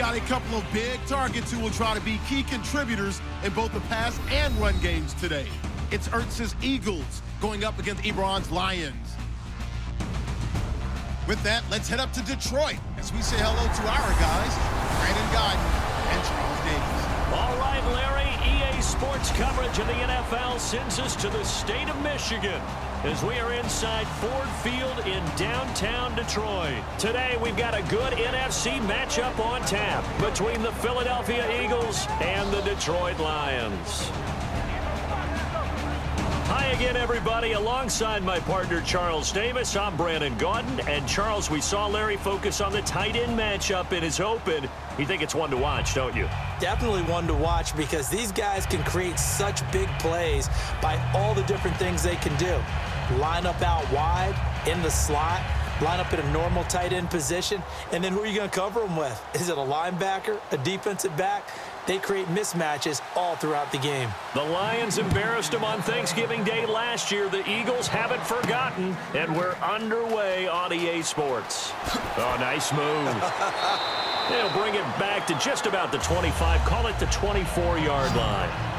got a couple of big targets who will try to be key contributors in both the pass and run games today. It's Ertz's Eagles going up against Ebron's Lions. With that, let's head up to Detroit as we say hello to our guys, Brandon Guyton and Charles Davis. All right, Larry, EA Sports coverage of the NFL sends us to the state of Michigan as we are inside Ford Field in downtown Detroit. Today, we've got a good NFC matchup on tap between the Philadelphia Eagles and the Detroit Lions. Hi again, everybody. Alongside my partner, Charles Davis, I'm Brandon Guyton. And, Charles, we saw Larry focus on the tight end matchup in his open. You think it's one to watch, don't you? Definitely one to watch because these guys can create such big plays by all the different things they can do. Line up out wide, in the slot, line up in a normal tight end position, and then who are you going to cover them with? Is it a linebacker, a defensive back? They create mismatches all throughout the game. The Lions embarrassed them on Thanksgiving Day last year. The Eagles haven't forgotten, and we're underway on EA Sports. Oh, nice move. They'll bring it back to just about the 25, call it the 24-yard line.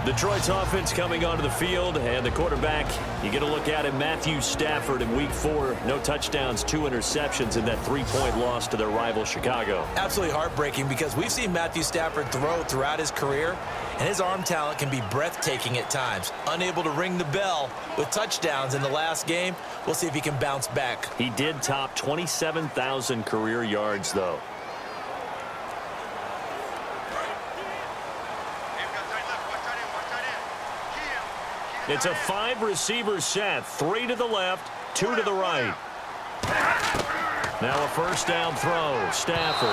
Detroit's offense coming onto the field, and the quarterback, you get a look at him, Matthew Stafford in Week 4. No touchdowns, 2 interceptions in that 3-point loss to their rival Chicago. Absolutely heartbreaking because we've seen Matthew Stafford throw throughout his career, and his arm talent can be breathtaking at times. Unable to ring the bell with touchdowns in the last game. We'll see if he can bounce back. He did top 27,000 career yards, though. It's a 5-receiver set, 3 to the left, 2 to the right. Now a first down throw, Stafford.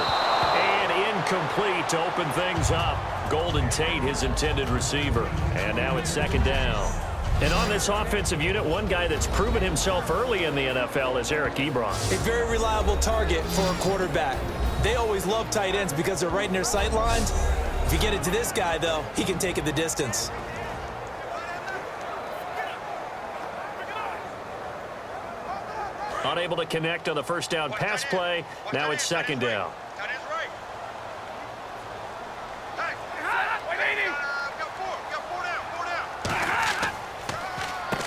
And incomplete to open things up. Golden Tate, his intended receiver. And now it's second down. And on this offensive unit, one guy that's proven himself early in the NFL is Eric Ebron. A very reliable target for a quarterback. They always love tight ends because they're right in their sight lines. If you get it to this guy, though, he can take it the distance. Unable to connect on the first down pass play. Now it's second down.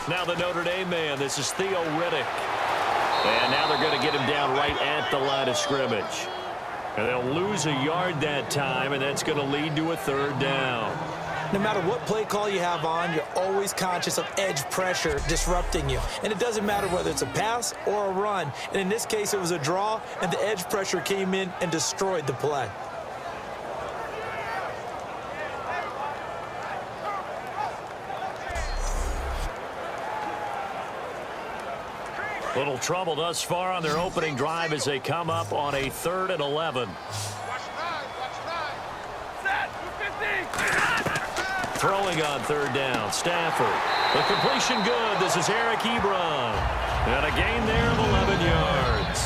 Now the Notre Dame man. This is Theo Riddick. And now they're going to get him down right at the line of scrimmage. And they'll lose a yard that time, and that's going to lead to a third down. No matter what play call you have on, you're always conscious of edge pressure disrupting you. And it doesn't matter whether it's a pass or a run. And in this case, it was a draw, and the edge pressure came in and destroyed the play. Little trouble thus far on their opening drive as they come up on a 3rd and 11. Throwing on third down, Stafford. The completion good. This is Eric Ebron. And a gain there of 11 yards.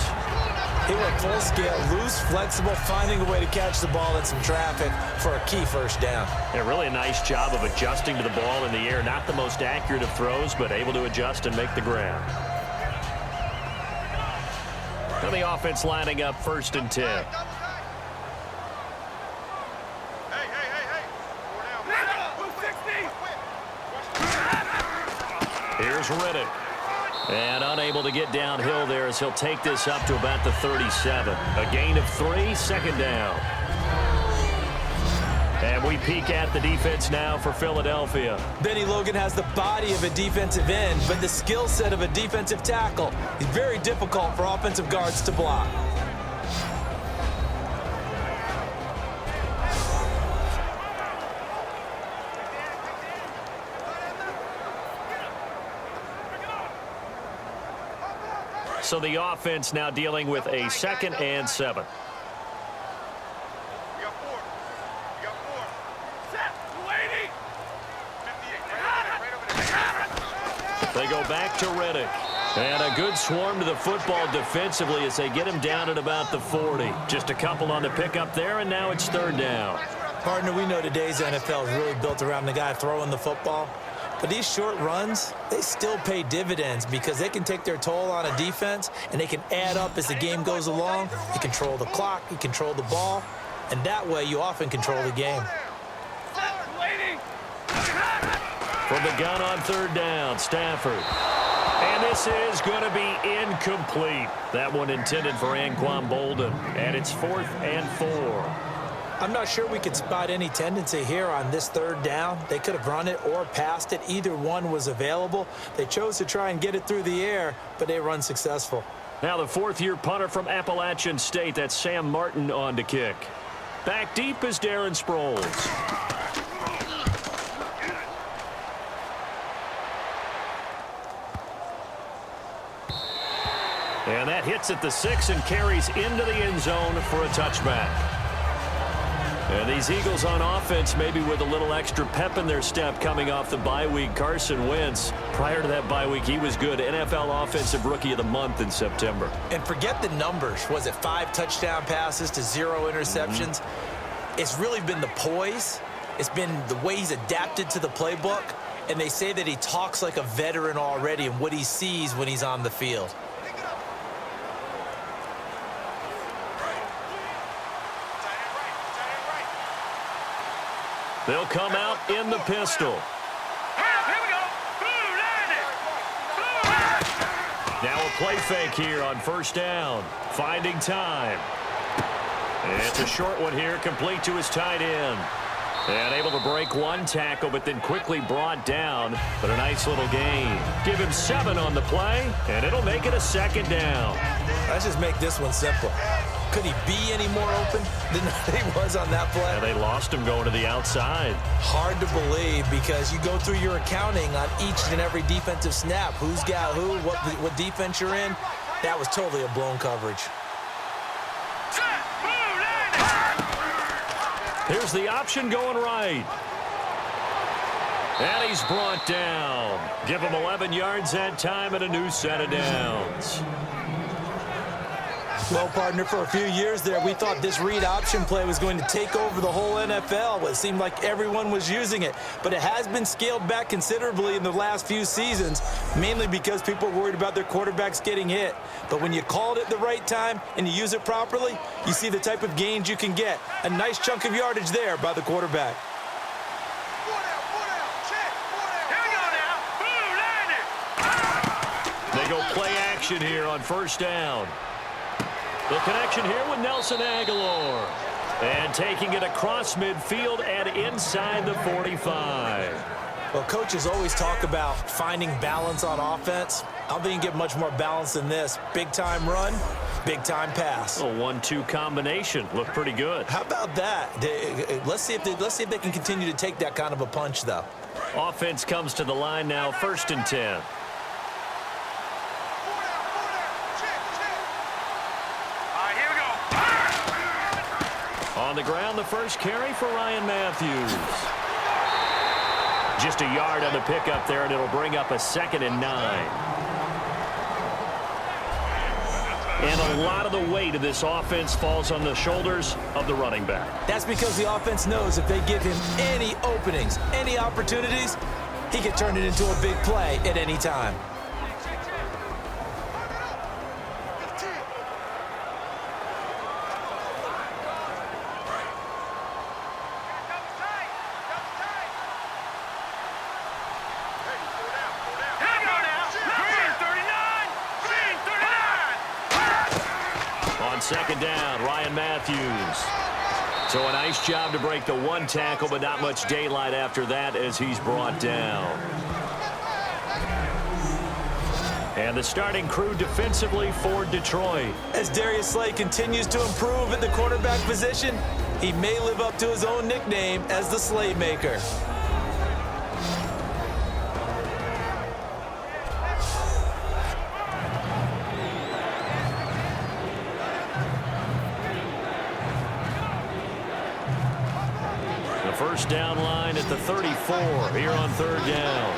He went full scale, loose, flexible, finding a way to catch the ball in some traffic for a key first down. Yeah, really a nice job of adjusting to the ball in the air. Not the most accurate of throws, but able to adjust and make the grab. Now the offense lining up 1st and 10. Here's Riddick. And unable to get downhill there as he'll take this up to about the 37. A gain of 3, second down. And we peek at the defense now for Philadelphia. Benny Logan has the body of a defensive end, but the skill set of a defensive tackle is very difficult for offensive guards to block. So the offense now dealing with a 2nd and 7. They go back to Riddick. And a good swarm to the football defensively as they get him down at about the 40. Just a couple on the pickup there, and now it's 3rd down. Partner, we know today's NFL is really built around the guy throwing the football. But these short runs, they still pay dividends because they can take their toll on a defense, and they can add up as the game goes along. You control the clock, you control the ball, and that way you often control the game. From the gun on third down, Stafford. And this is going to be incomplete. That one intended for Anquan Bolden. And it's 4th and 4. I'm not sure we could spot any tendency here on this third down. They could have run it or passed it. Either one was available. They chose to try and get it through the air, but they run successful. Now the fourth-year punter from Appalachian State, that's Sam Martin on to kick. Back deep is Darren Sproles. And that hits at the 6 and carries into the end zone for a touchback. And these Eagles on offense, maybe with a little extra pep in their step coming off the bye week. Carson Wentz, prior to that bye week, he was good. NFL Offensive Rookie of the Month in September. And forget the numbers. Was it 5 touchdown passes to 0 interceptions? It's really been the poise. It's been the way he's adapted to the playbook. And they say that he talks like a veteran already and what he sees when he's on the field. They'll come out in the pistol. Now a play fake here on first down. Finding time. It's a short one here, complete to his tight end. And able to break one tackle, but then quickly brought down. But a nice little gain. Give him 7 on the play, and it'll make it a second down. Let's just make this one simple. Could he be any more open than he was on that play? Yeah, they lost him going to the outside. Hard to believe because you go through your accounting on each and every defensive snap. Who's got who, what defense you're in. That was totally a blown coverage. Here's the option going right. And he's brought down. Give him 11 yards that time and a new set of downs. Well, partner, for a few years there, we thought this read option play was going to take over the whole NFL. It seemed like everyone was using it. But it has been scaled back considerably in the last few seasons, mainly because people are worried about their quarterbacks getting hit. But when you call it at the right time and you use it properly, you see the type of gains you can get. A nice chunk of yardage there by the quarterback. They go play action here on first down. The connection here with Nelson Aguilar. And taking it across midfield and inside the 45. Well, coaches always talk about finding balance on offense. I don't think you can get much more balance than this. Big-time run, big-time pass. A 1-2 combination. Looked pretty good. How about that? Let's see if they can continue to take that kind of a punch, though. Offense comes to the line now, 1st and 10. On the ground, the first carry for Ryan Matthews. Just a yard on the pickup there, and it'll bring up a 2nd and 9. And a lot of the weight of this offense falls on the shoulders of the running back. That's because the offense knows if they give him any openings, any opportunities, he can turn it into a big play at any time. Second down, Ryan Matthews. So a nice job to break the one tackle, but not much daylight after that as he's brought down. And the starting crew defensively for Detroit. As Darius Slay continues to improve at the quarterback position, he may live up to his own nickname as the Slaymaker. First down line at the 34 here on third down.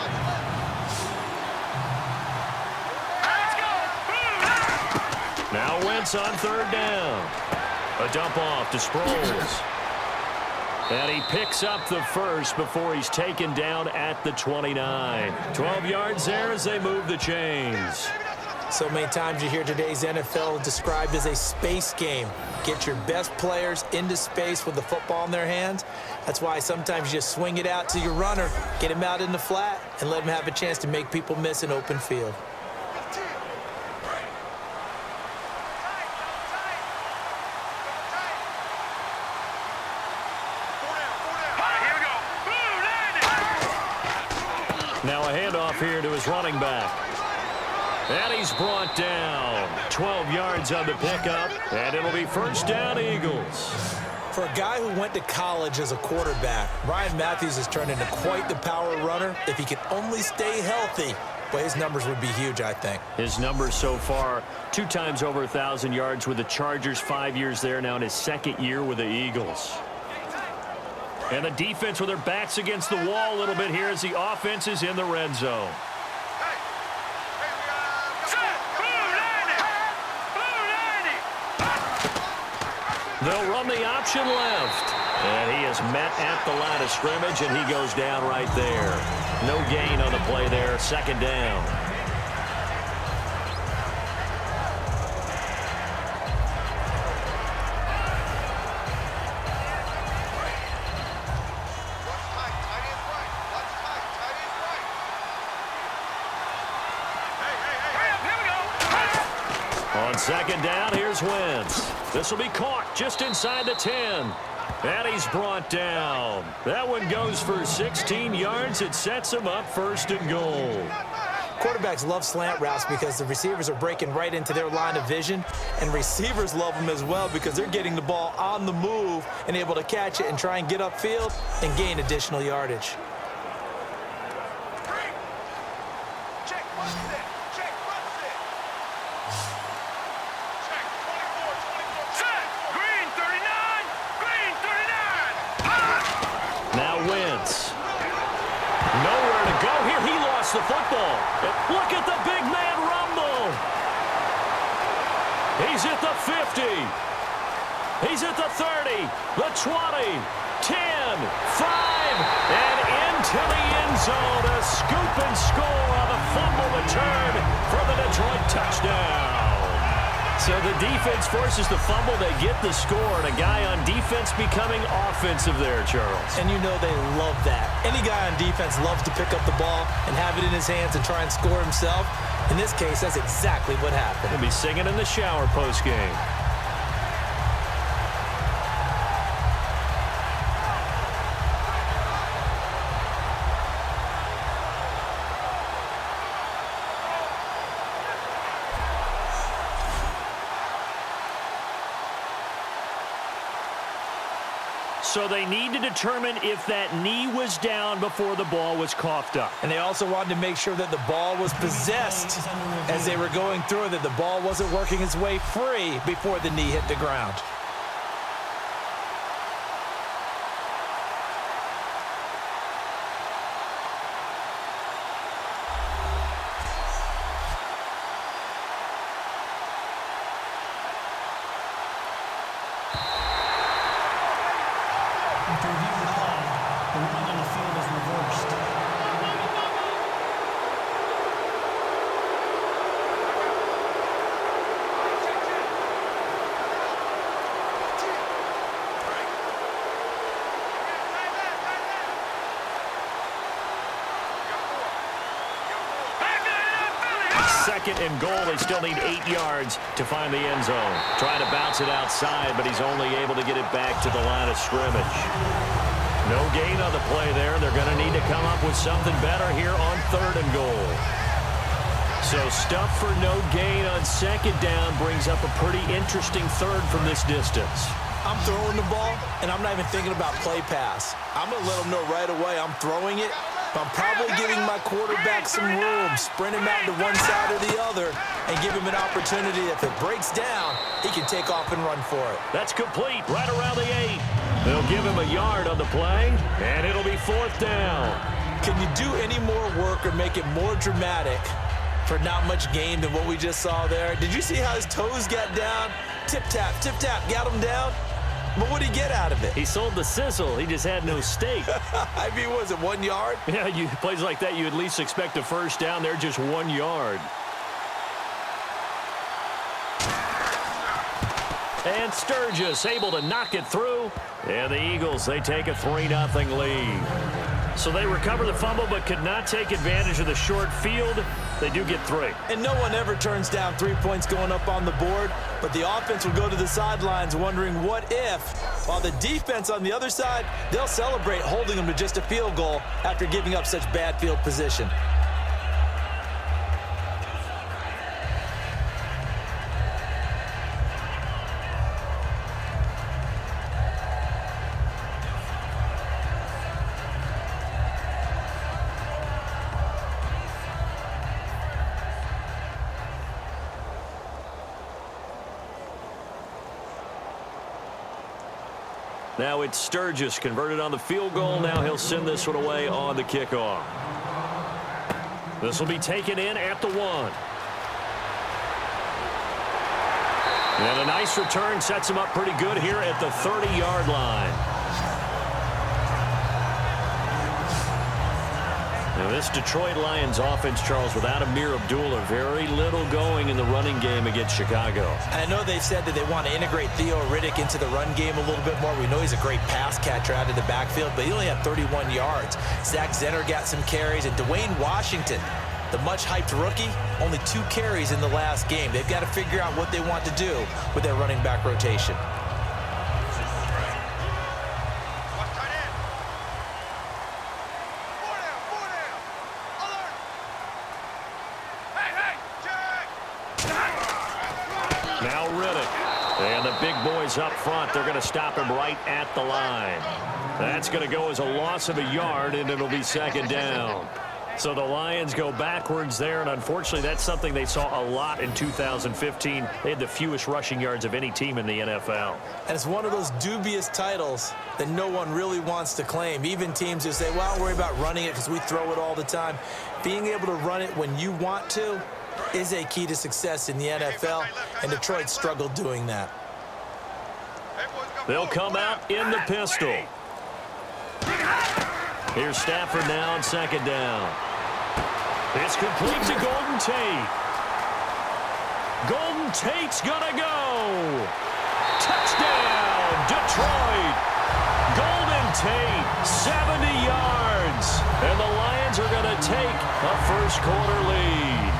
Now Wentz on third down. A dump off to Sproles. And he picks up the first before he's taken down at the 29. 12 yards there as they move the chains. So many times you hear today's NFL described as a space game. Get your best players into space with the football in their hands. That's why sometimes you just swing it out to your runner, get him out in the flat, and let him have a chance to make people miss an open field. Now a handoff here to his running back. And he's brought down. 12 yards on the pickup, and it'll be first down, Eagles. For a guy who went to college as a quarterback, Ryan Matthews has turned into quite the power runner. If he can only stay healthy, well, his numbers would be huge, I think. His numbers so far, 2 times over 1,000 yards with the Chargers, 5 years there now in his second year with the Eagles. And the defense with their backs against the wall a little bit here as the offense is in the red zone. They'll run the option left. And he is met at the line of scrimmage, and he goes down right there. No gain on the play there, second down. On second down, here's Wentz. This will be caught just inside the 10. And he's brought down. That one goes for 16 yards. It sets him up first and goal. Quarterbacks love slant routes because the receivers are breaking right into their line of vision, and receivers love them as well because they're getting the ball on the move and able to catch it and try and get upfield and gain additional yardage. The football. Look at the big man rumble. He's at the 50. He's at the 30, the 20, 10, 5, and into the end zone. A scoop and score on the fumble return for the Detroit touchdown. So the defense forces the fumble. They get the score, and a guy on defense becoming offensive there, Charles. And you know they love that. Any guy on defense loves to pick up the ball and have it in his hands and try and score himself. In this case, that's exactly what happened. He'll be singing in the shower post-game. So they need to determine if that knee was down before the ball was coughed up. And they also wanted to make sure that the ball was possessed as they were going through, that the ball wasn't working its way free before the knee hit the ground. Second and goal. They still need 8 yards to find the end zone. Trying to bounce it outside, but he's only able to get it back to the line of scrimmage. No gain on the play there. They're going to need to come up with something better here on third and goal. So stuff for no gain on second down brings up a pretty interesting third from this distance. I'm throwing the ball, and I'm not even thinking about play pass. I'm going to let them know right away I'm throwing it. I'm probably giving my quarterback some room, sprint him out to one side or the other, and give him an opportunity. If it breaks down, he can take off and run for it. That's complete, right around the 8. They'll give him a yard on the play, and it'll be fourth down. Can you do any more work or make it more dramatic for not much gain than what we just saw there? Did you see how his toes got down? Tip-tap, got him down. But what did he get out of it? He sold the sizzle. He just had no steak. I mean, was it 1 yard? Yeah, plays like that, you at least expect a first down. They're just 1 yard. And Sturgis able to knock it through. And the Eagles, they take a 3-0 lead. So they recover the fumble but could not take advantage of the short field. They do get 3. And no one ever turns down 3 points going up on the board, but the offense will go to the sidelines wondering what if, while the defense on the other side, they'll celebrate holding them to just a field goal after giving up such bad field position. Now it's Sturgis converted on the field goal. Now he'll send this one away on the kickoff. This will be taken in at the 1. And a nice return sets him up pretty good here at the 30-yard line. Now this Detroit Lions offense, Charles, without Amir Abdullah, very little going in the running game against Chicago. And I know they've said that they want to integrate Theo Riddick into the run game a little bit more. We know he's a great pass catcher out of the backfield, but he only had 31 yards. Zach Zenner got some carries, and Dwayne Washington, the much-hyped rookie, only 2 carries in the last game. They've got to figure out what they want to do with their running back rotation. Now Riddick. And the big boys up front, they're going to stop him right at the line. That's going to go as a loss of a yard, and it'll be 2nd down. So the Lions go backwards there, and unfortunately that's something they saw a lot in 2015. They had the fewest rushing yards of any team in the NFL. And it's one of those dubious titles that no one really wants to claim. Even teams who say, well, don't worry about running it because we throw it all the time. Being able to run it when you want to is a key to success in the NFL, and Detroit struggled doing that. They'll come out in the pistol. Here's Stafford now on 2nd down. It's complete to Golden Tate. Golden Tate's gonna go. Touchdown, Detroit. Golden Tate, 70 yards. And the Lions are gonna take a first-quarter lead.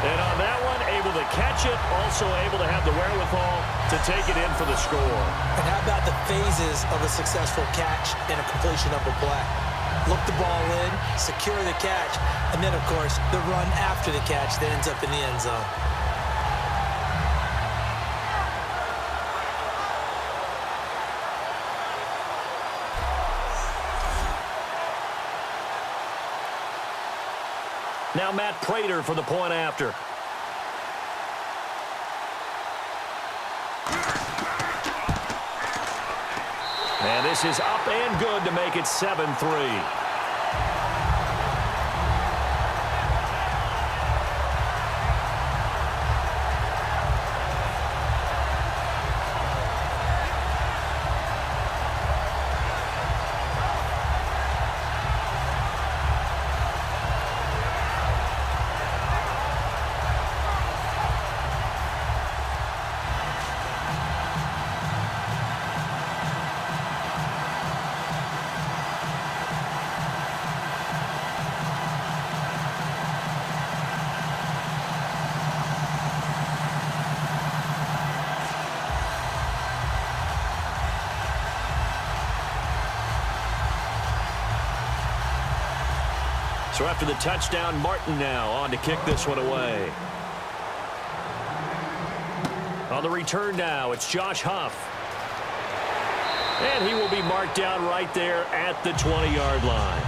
And on that one, able to catch it, also able to have the wherewithal to take it in for the score. And how about the phases of a successful catch and a completion of a play? Look the ball in, secure the catch, and then, of course, the run after the catch that ends up in the end zone. Now Matt Prater for the point after. And this is up and good to make it 7-3. So after the touchdown, Martin now on to kick this one away. On the return now, it's Josh Huff. And he will be marked down right there at the 20-yard line.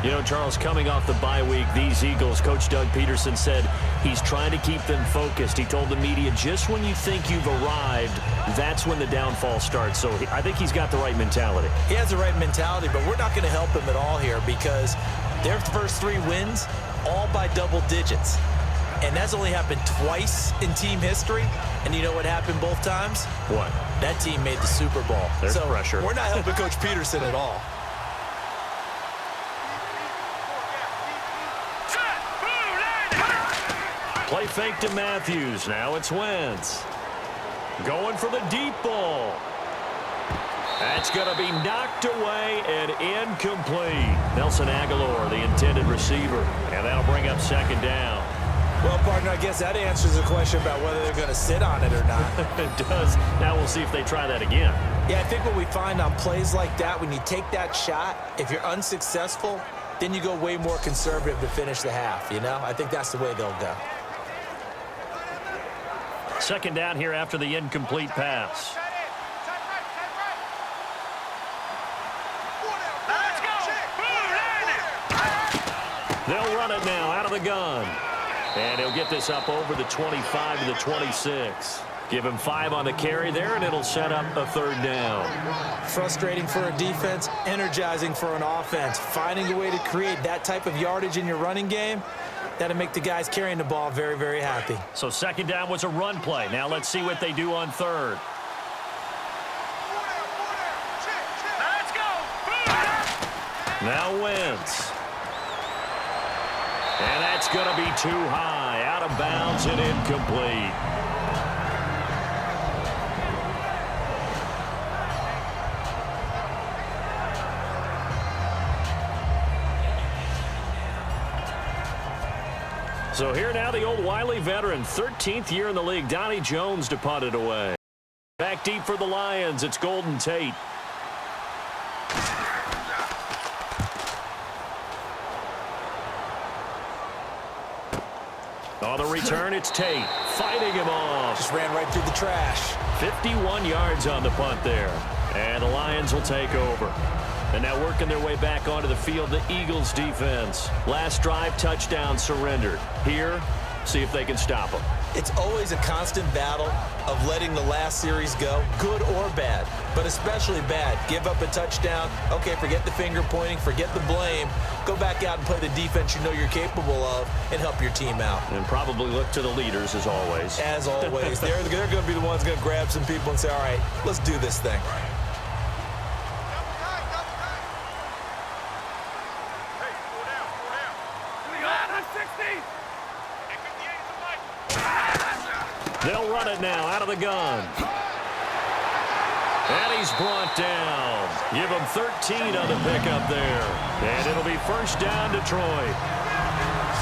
You know, Charles, coming off the bye week, these Eagles, Coach Doug Peterson said he's trying to keep them focused. He told the media, just when you think you've arrived, that's when the downfall starts. So I think he's got the right mentality. He has the right mentality, but we're not going to help him at all here because their first 3 wins, all by double digits. And that's only happened twice in team history. And you know what happened both times? What? That team made the Super Bowl. There's pressure. We're not helping Coach Peterson at all. Play fake to Matthews. Now it's Wentz. Going for the deep ball. That's going to be knocked away and incomplete. Nelson Aguilar, the intended receiver. And that'll bring up second down. Well, partner, I guess that answers the question about whether they're going to sit on it or not. It does. Now we'll see if they try that again. Yeah, I think what we find on plays like that, when you take that shot, if you're unsuccessful, then you go way more conservative to finish the half, you know? I think that's the way they'll go. Second down here after the incomplete pass. They'll run it now out of the gun. And he'll get this up over the 25 to the 26. Give him 5 on the carry there, and it'll set up a third down. Frustrating for a defense, energizing for an offense. Finding a way to create that type of yardage in your running game, that'll make the guys carrying the ball very, very happy. So second down was a run play. Now let's see what they do on third. Let's go. Now Wentz. And that's going to be too high, out of bounds and incomplete. So here now the old wily veteran, 13th year in the league, Donnie Jones to punt it away. Back deep for the Lions, it's Golden Tate. On the return, it's Tate, fighting him off. Just ran right through the trash. 51 yards on the punt there. And the Lions will take over. And now working their way back onto the field, the Eagles defense. Last drive, touchdown surrendered. Here, see if they can stop them. It's always a constant battle of letting the last series go, good or bad, but especially bad. Give up a touchdown. Okay, forget the finger pointing, forget the blame. Go back out and play the defense you know you're capable of and help your team out. And probably look to the leaders as always. As always. They're going to be the ones going to grab some people and say, all right, let's do this thing. They'll run it now out of the gun. And he's brought down. Give him 13 on the pickup there. And it'll be first down Detroit.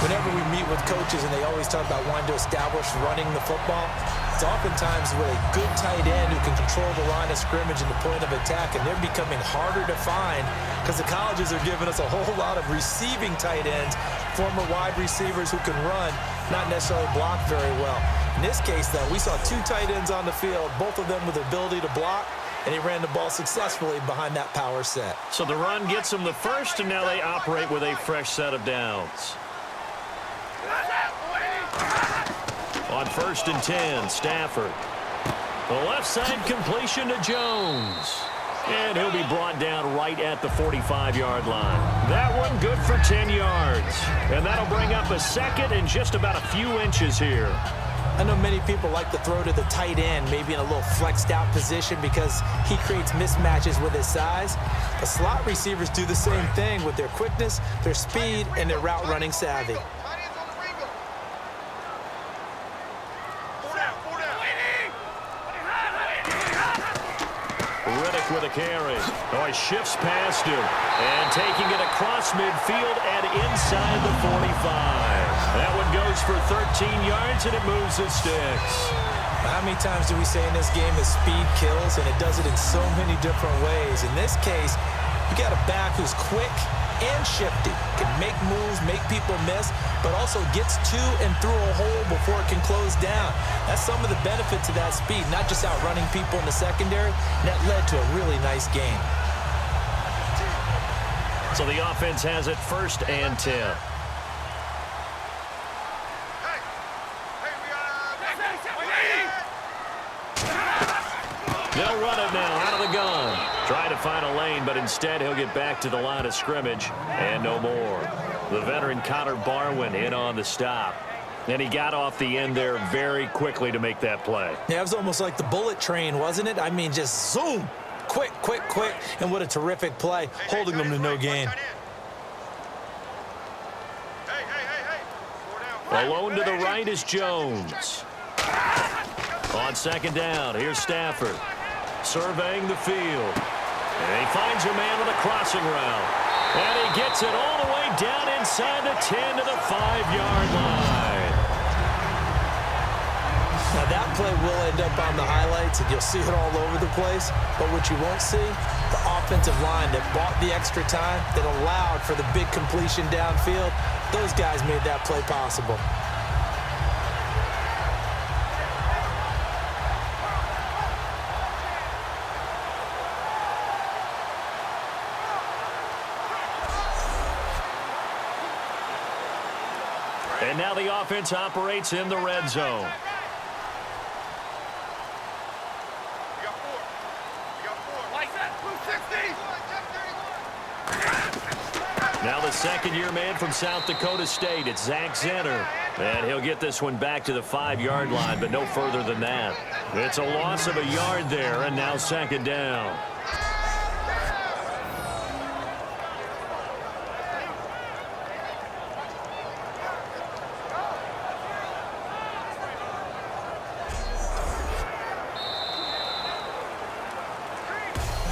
Whenever we meet with coaches and they always talk about wanting to establish running the football, it's oftentimes with a good tight end who can control the line of scrimmage and the point of attack, and they're becoming harder to find because the colleges are giving us a whole lot of receiving tight ends, former wide receivers who can run, not necessarily block very well. In this case, though, we saw 2 tight ends on the field, both of them with the ability to block, and he ran the ball successfully behind that power set. So the run gets them the first, and now they operate with a fresh set of downs. On 1st and 10, Stafford. The left side completion to Jones. And he'll be brought down right at the 45-yard line. That one good for 10 yards. And that'll bring up a second and just about a few inches here. I know many people like to throw to the tight end, maybe in a little flexed out position because he creates mismatches with his size. The slot receivers do the same thing with their quickness, their speed, and their route running savvy. With a carry. Oh, he shifts past him. And taking it across midfield and inside the 45. That one goes for 13 yards, and it moves the sticks. How many times do we say in this game that speed kills, and it does it in so many different ways? In this case, you got a back who's quick and shifty, can make moves, make people miss, but also gets to and through a hole before it can close down. That's some of the benefits of that speed, not just outrunning people in the secondary. And that led to a really nice game. So the offense has it 1st and 10. They'll run it now out of the gun. Trying to find a lane, but instead he'll get back to the line of scrimmage and no more. The veteran Connor Barwin in on the stop. And he got off the end there very quickly to make that play. Yeah, it was almost like the bullet train, wasn't it? I mean, just zoom. Quick, quick, quick. And what a terrific play, holding them to no gain. Alone to the right is Jones. On second down, here's Stafford. Surveying the field. And he finds a man with a crossing route. And he gets it all the way down inside the 10 to the 5-yard line. Now that play will end up on the highlights, and you'll see it all over the place. But what you won't see, the offensive line that bought the extra time, that allowed for the big completion downfield, those guys made that play possible. And now the offense operates in the red zone. Now the second-year man from South Dakota State, it's Zach Zenner. And he'll get this one back to the 5-yard line, but no further than that. It's a loss of a yard there, and now second down.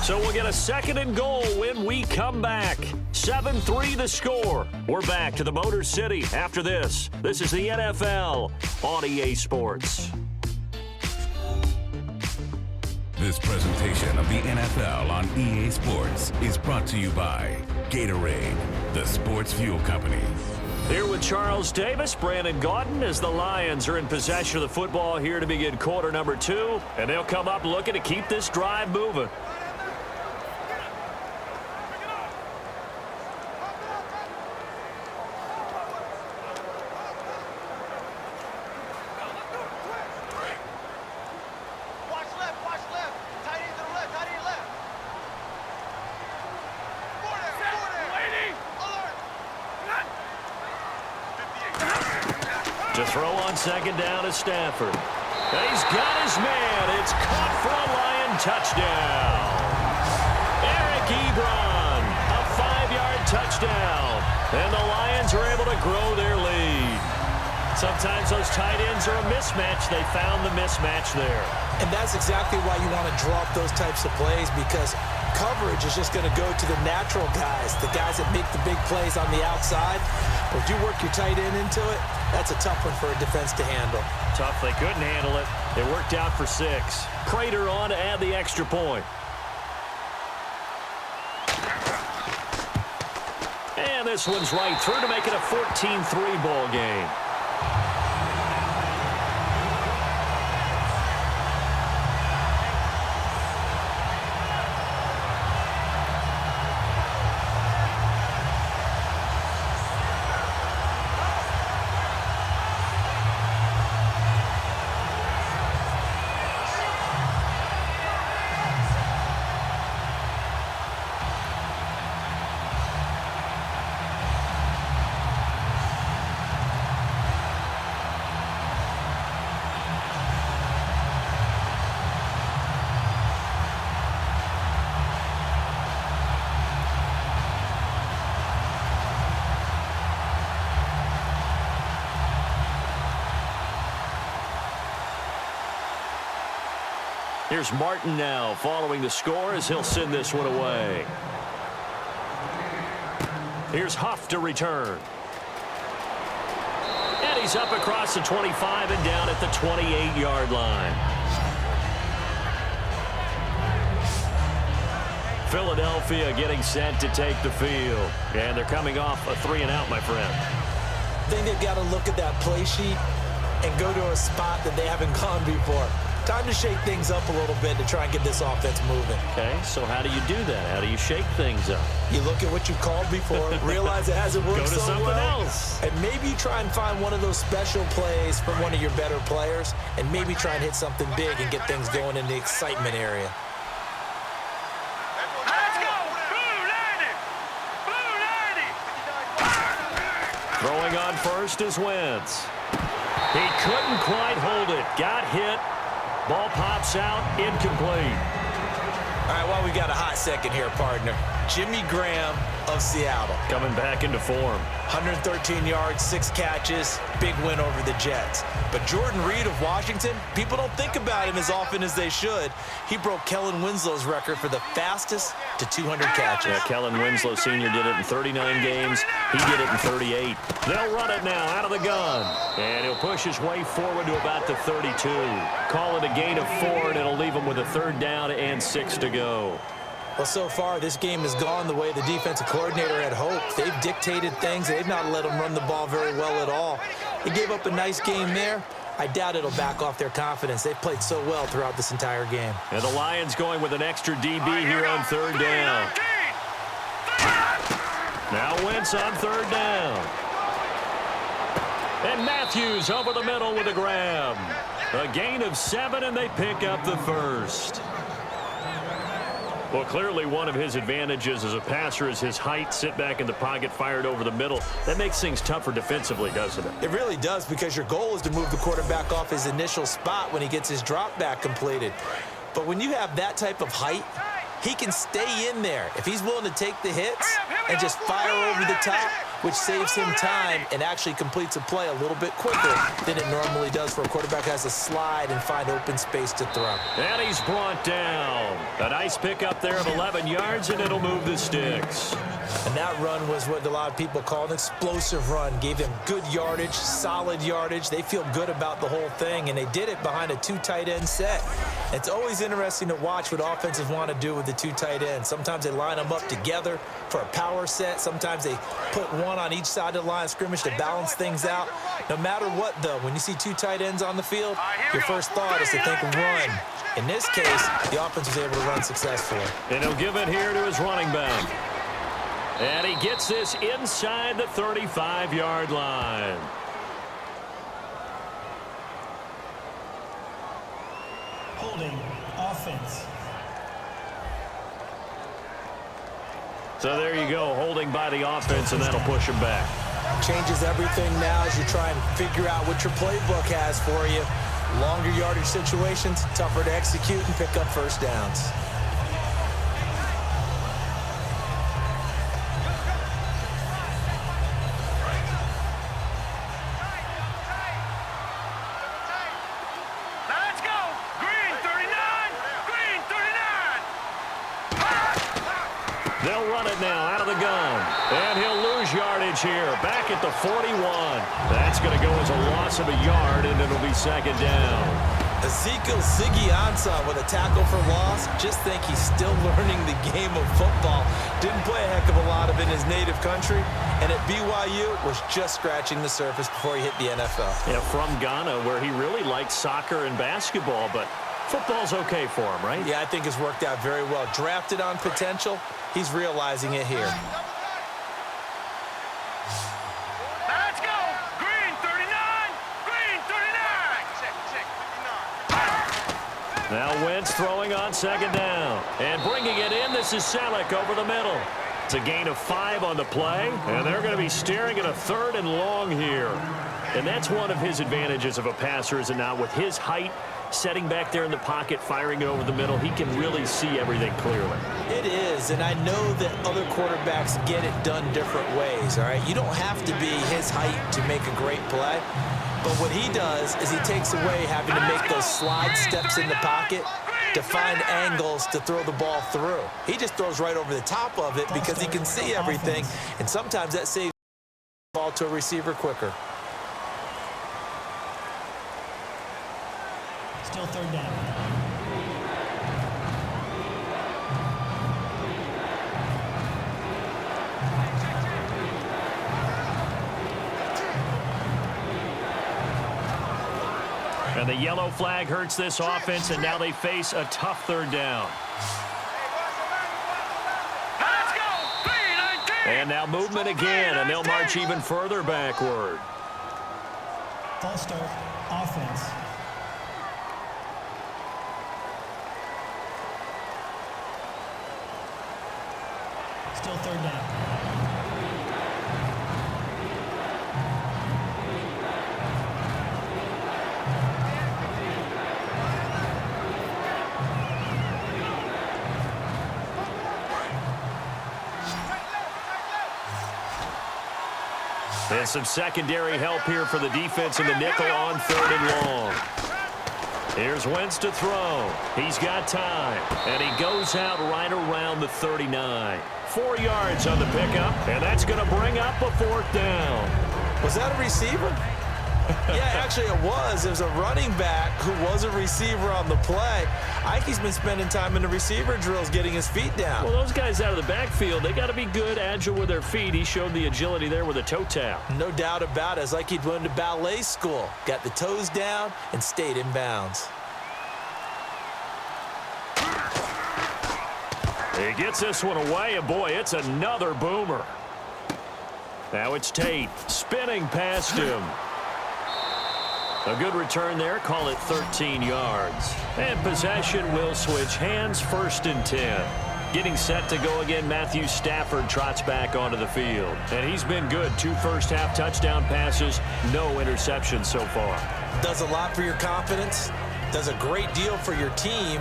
So we'll get a second and goal when we come back. 7-3 the score. We're back to the Motor City after this. This is the NFL on EA Sports. This presentation of the NFL on EA Sports is brought to you by Gatorade, the sports fuel company. Here with Charles Davis, Brandon Gaudin, as the Lions are in possession of the football here to begin quarter number 2. And they'll come up looking to keep this drive moving. To throw on second down is Stafford. He's got his man. It's caught for a Lion touchdown. Eric Ebron, a 5-yard touchdown. And the Lions are able to grow their lead. Sometimes those tight ends are a mismatch. They found the mismatch there. And that's exactly why you want to draw up those types of plays, because coverage is just going to go to the natural guys, the guys that make the big plays on the outside. But if you work your tight end into it, that's a tough one for a defense to handle. Tough. They couldn't handle it. It worked out for 6. Prater on to add the extra point. And this one's right through to make it a 14-3 ball game. Here's Martin now following the score as he'll send this one away. Here's Huff to return. And he's up across the 25 and down at the 28-yard line. Philadelphia getting set to take the field. And they're coming off a 3-and-out, my friend. I think they've got to look at that play sheet and go to a spot that they haven't gone before. Time to shake things up a little bit to try and get this offense moving. Okay, so how do you do that? How do you shake things up? You look at what you called before, realize it hasn't worked Go to so something well, else. and maybe try and find one of those special plays from one of your better players, and maybe try and hit something big and get things going in the excitement area. Let's go! Blue 90! Throwing on first is Wentz. He couldn't quite hold it. Got hit. Ball pops out. Incomplete. All right, well, we got a hot second here, partner. Jimmy Graham of Seattle. Coming back into form. 113 yards, 6 catches, big win over the Jets. But Jordan Reed of Washington, people don't think about him as often as they should. He broke Kellen Winslow's record for the fastest to 200 catches. Yeah, Kellen Winslow Sr. did it in 39 games. He did it in 38. They'll run it now out of the gun. And he'll push his way forward to about the 32. Call it a gain of 4, and it'll leave him with a 3rd down and 6 to go. Well, so far, this game has gone the way the defensive coordinator had hoped. They've dictated things. They've not let them run the ball very well at all. They gave up a nice game there. I doubt it'll back off their confidence. They've played so well throughout this entire game. And the Lions going with an extra DB here on 3rd down. Now Wentz on 3rd down. And Matthews over the middle with a grab. A gain of 7, and they pick up the 1st. Well, clearly one of his advantages as a passer is his height. Sit back in the pocket, fired over the middle. That makes things tougher defensively, doesn't it? It really does, because your goal is to move the quarterback off his initial spot when he gets his drop back completed. But when you have that type of height, he can stay in there if he's willing to take the hits and just fire over the top, which saves him time and actually completes a play a little bit quicker than it normally does for a quarterback who has to slide and find open space to throw. And he's brought down. A nice pickup there of 11 yards, and it'll move the sticks. And that run was what a lot of people call an explosive run. Gave them good yardage, solid yardage. They feel good about the whole thing, and they did it behind a 2 tight end set. It's always interesting to watch what offenses want to do with the 2 tight ends. Sometimes they line them up together for a power set. Sometimes they put one on each side of the line of scrimmage to balance things out. No matter what, though, when you see 2 tight ends on the field, your first thought is to think run. In this case, the offense was able to run successfully. And he'll give it here to his running back. And he gets this inside the 35-yard line. Holding offense. So there you go, holding by the offense, and that'll push him back. Changes everything now as you try and figure out what your playbook has for you. Longer yardage situations, tougher to execute and pick up first downs. Let's go. Green 39. Green 39. They'll run it now out of the gun. And he'll lose yardage here. Back at the 41. That's going to go as a loss of a yard, and it'll be 2nd down. Ezekiel Siggy-Ansah with a tackle for loss. Just think he's still learning the game of football. Didn't play a heck of a lot of it in his native country. And at BYU, was just scratching the surface before he hit the NFL. Yeah, from Ghana, where he really liked soccer and basketball, but football's okay for him, right? Yeah, I think it's worked out very well. Drafted on potential, he's realizing it here. Let's go. Green 39. Green 39. Check, 59. Now Wentz throwing on 2nd down. And bringing it in, this is Selleck over the middle. It's a gain of 5 on the play, and they're going to be staring at a 3rd and long here. And that's one of his advantages of a passer, is it not? With his height, setting back there in the pocket, firing it over the middle, he can really see everything clearly. It is, and I know that other quarterbacks get it done different ways, all right? You don't have to be his height to make a great play. But what he does is he takes away having to make those slide steps in the pocket to find angles to throw the ball through. He just throws right over the top of it because he can see everything, and sometimes that saves the ball to a receiver quicker. Still 3rd down. And the yellow flag hurts this offense, and now they face a tough 3rd down. Let's go. Green 19. And now movement again, and they'll march even further backward. False start. Offense. Still 3rd down. And some secondary help here for the defense in the nickel on 3rd and long. Here's Wentz to throw. He's got time. And he goes out right around the 39. 4 yards on the pickup, and that's going to bring up a 4th down. Was that a receiver? Yeah, actually it was. It was a running back who was a receiver on the play. Ike's been spending time in the receiver drills getting his feet down. Well, those guys out of the backfield, they got to be good, agile with their feet. He showed the agility there with a toe tap. No doubt about it. It's like he'd went to ballet school. Got the toes down and stayed in bounds. He gets this one away, and boy, it's another boomer. Now it's Tate spinning past him. A good return there. Call it 13 yards. And possession will switch hands. 1st and 10. Getting set to go again, Matthew Stafford trots back onto the field. And he's been good. 2 first-half touchdown passes. No interceptions so far. Does a lot for your confidence. Does a great deal for your team.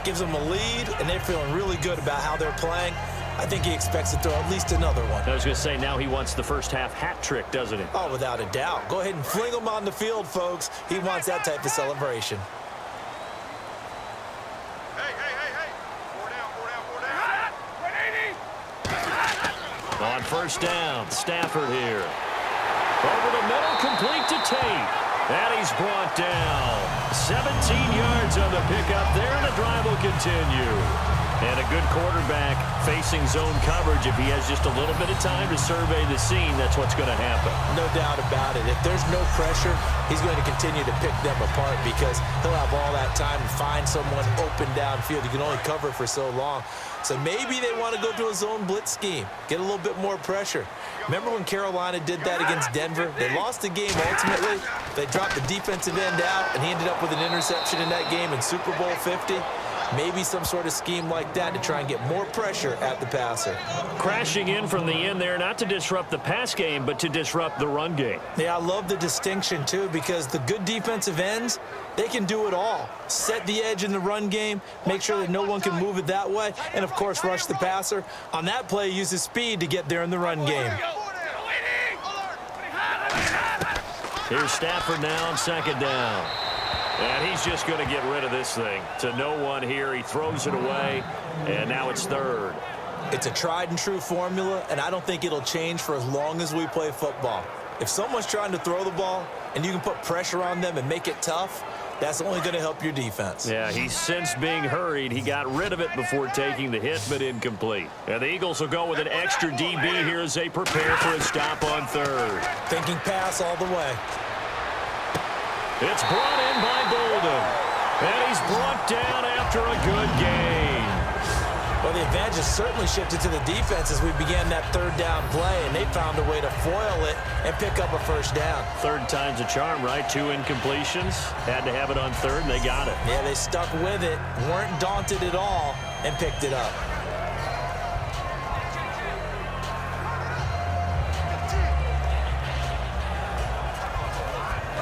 Gives them a lead, and they're feeling really good about how they're playing. I think he expects to throw at least another one. I was going to say, now he wants the first-half hat trick, doesn't he? Oh, without a doubt. Go ahead and fling him on the field, folks. He wants that type of celebration. Hey. 4 down. On 1st down, Stafford here. Over the middle, complete to Tate. And he's brought down. 17 yards on the pickup there, and the drive will continue. And a good quarterback facing zone coverage. If he has just a little bit of time to survey the scene, that's what's going to happen. No doubt about it. If there's no pressure, he's going to continue to pick them apart because he'll have all that time to find someone open downfield. He can only cover for so long. So maybe they want to go to a zone blitz scheme, get a little bit more pressure. Remember when Carolina did that against Denver? They lost the game ultimately. They dropped the defensive end out, and he ended up with an interception in that game in Super Bowl 50. Maybe some sort of scheme like that to try and get more pressure at the passer. Crashing in from the end there, not to disrupt the pass game, but to disrupt the run game. Yeah, I love the distinction, too, because the good defensive ends, they can do it all. Set the edge in the run game, make sure that no one can move it that way, and, of course, rush the passer. On that play, use his speed to get there in the run game. Here's Stafford now on 2nd down. And he's just going to get rid of this thing. To no one here. He throws it away, and now it's 3rd. It's a tried-and-true formula, and I don't think it'll change for as long as we play football. If someone's trying to throw the ball and you can put pressure on them and make it tough, that's only going to help your defense. Yeah, he's since being hurried. He got rid of it before taking the hit, but incomplete. And the Eagles will go with an extra DB here as they prepare for a stop on 3rd. Thinking pass all the way. It's brought in by Bolden. And he's brought down after a good gain. Well, the advantage has certainly shifted to the defense as we began that 3rd down play, and they found a way to foil it and pick up a 1st down. 3rd time's a charm, right? 2 incompletions. Had to have it on 3rd, and they got it. Yeah, they stuck with it, weren't daunted at all, and picked it up.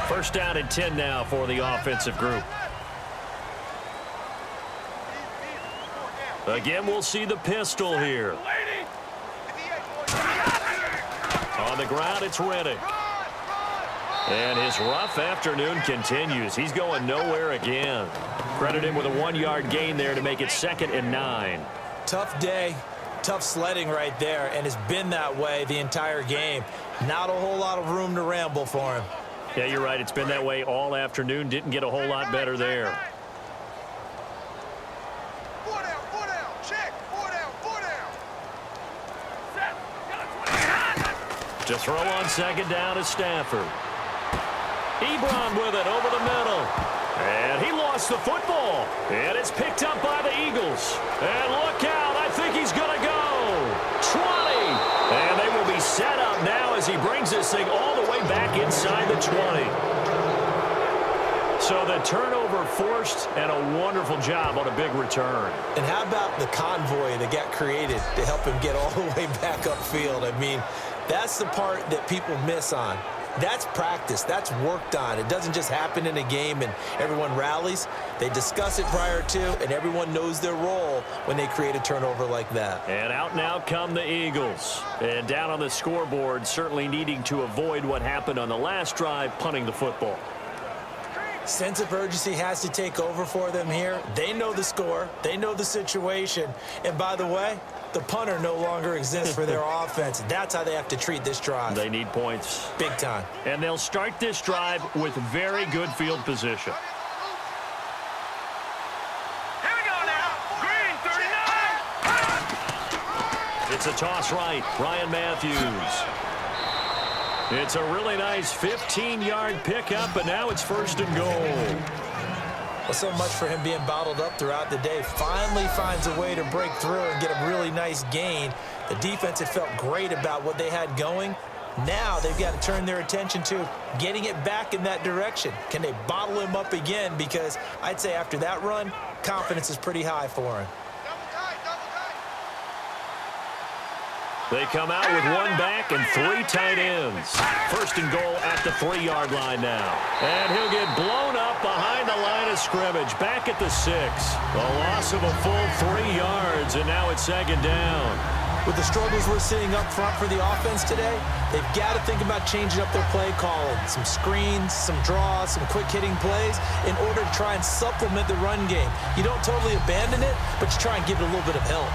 First down and 10 now for the offensive group. Again, we'll see the pistol here. On the ground, it's Reddick. And his rough afternoon continues. He's going nowhere again. Credit him with a 1-yard gain there to make it 2nd and 9. Tough day, tough sledding right there, and it's been that way the entire game. Not a whole lot of room to ramble for him. Yeah, you're right. It's been that way all afternoon. Didn't get a whole lot better there. To throw on 2nd down is Stafford. Ebron with it over the middle. And he lost the football. And it's picked up by the Eagles. And look out. I think he's going to go. 20. And they will be set up now as he brings this thing all the way back inside the 20. So the turnover forced and a wonderful job on a big return. And how about the convoy that got created to help him get all the way back upfield? I mean, that's the part that people miss on. That's practice. That's worked on. It doesn't just happen in a game and everyone rallies. They discuss it prior to, and everyone knows their role when they create a turnover like that. And out now come the Eagles. And down on the scoreboard, certainly needing to avoid what happened on the last drive, punting the football. Sense of urgency has to take over for them here. They know the score. They know the situation. And by the way, the punter no longer exists for their offense. That's how they have to treat this drive. They need points. Big time. And they'll start this drive with very good field position. Here we go now. Green 39. It's a toss right. Ryan Matthews. It's a really nice 15-yard pickup, and now it's 1st and goal. Well, so much for him being bottled up throughout the day. Finally finds a way to break through and get a really nice gain. The defense had felt great about what they had going. Now they've got to turn their attention to getting it back in that direction. Can they bottle him up again? Because I'd say after that run, confidence is pretty high for him. They come out with 1 back and 3 tight ends. 1st and goal at the 3-yard line now. And he'll get blown up behind the line of scrimmage. Back at the 6. A loss of a full 3 yards, and now it's 2nd down. With the struggles we're seeing up front for the offense today, they've got to think about changing up their play calling. Some screens, some draws, some quick-hitting plays in order to try and supplement the run game. You don't totally abandon it, but you try and give it a little bit of help.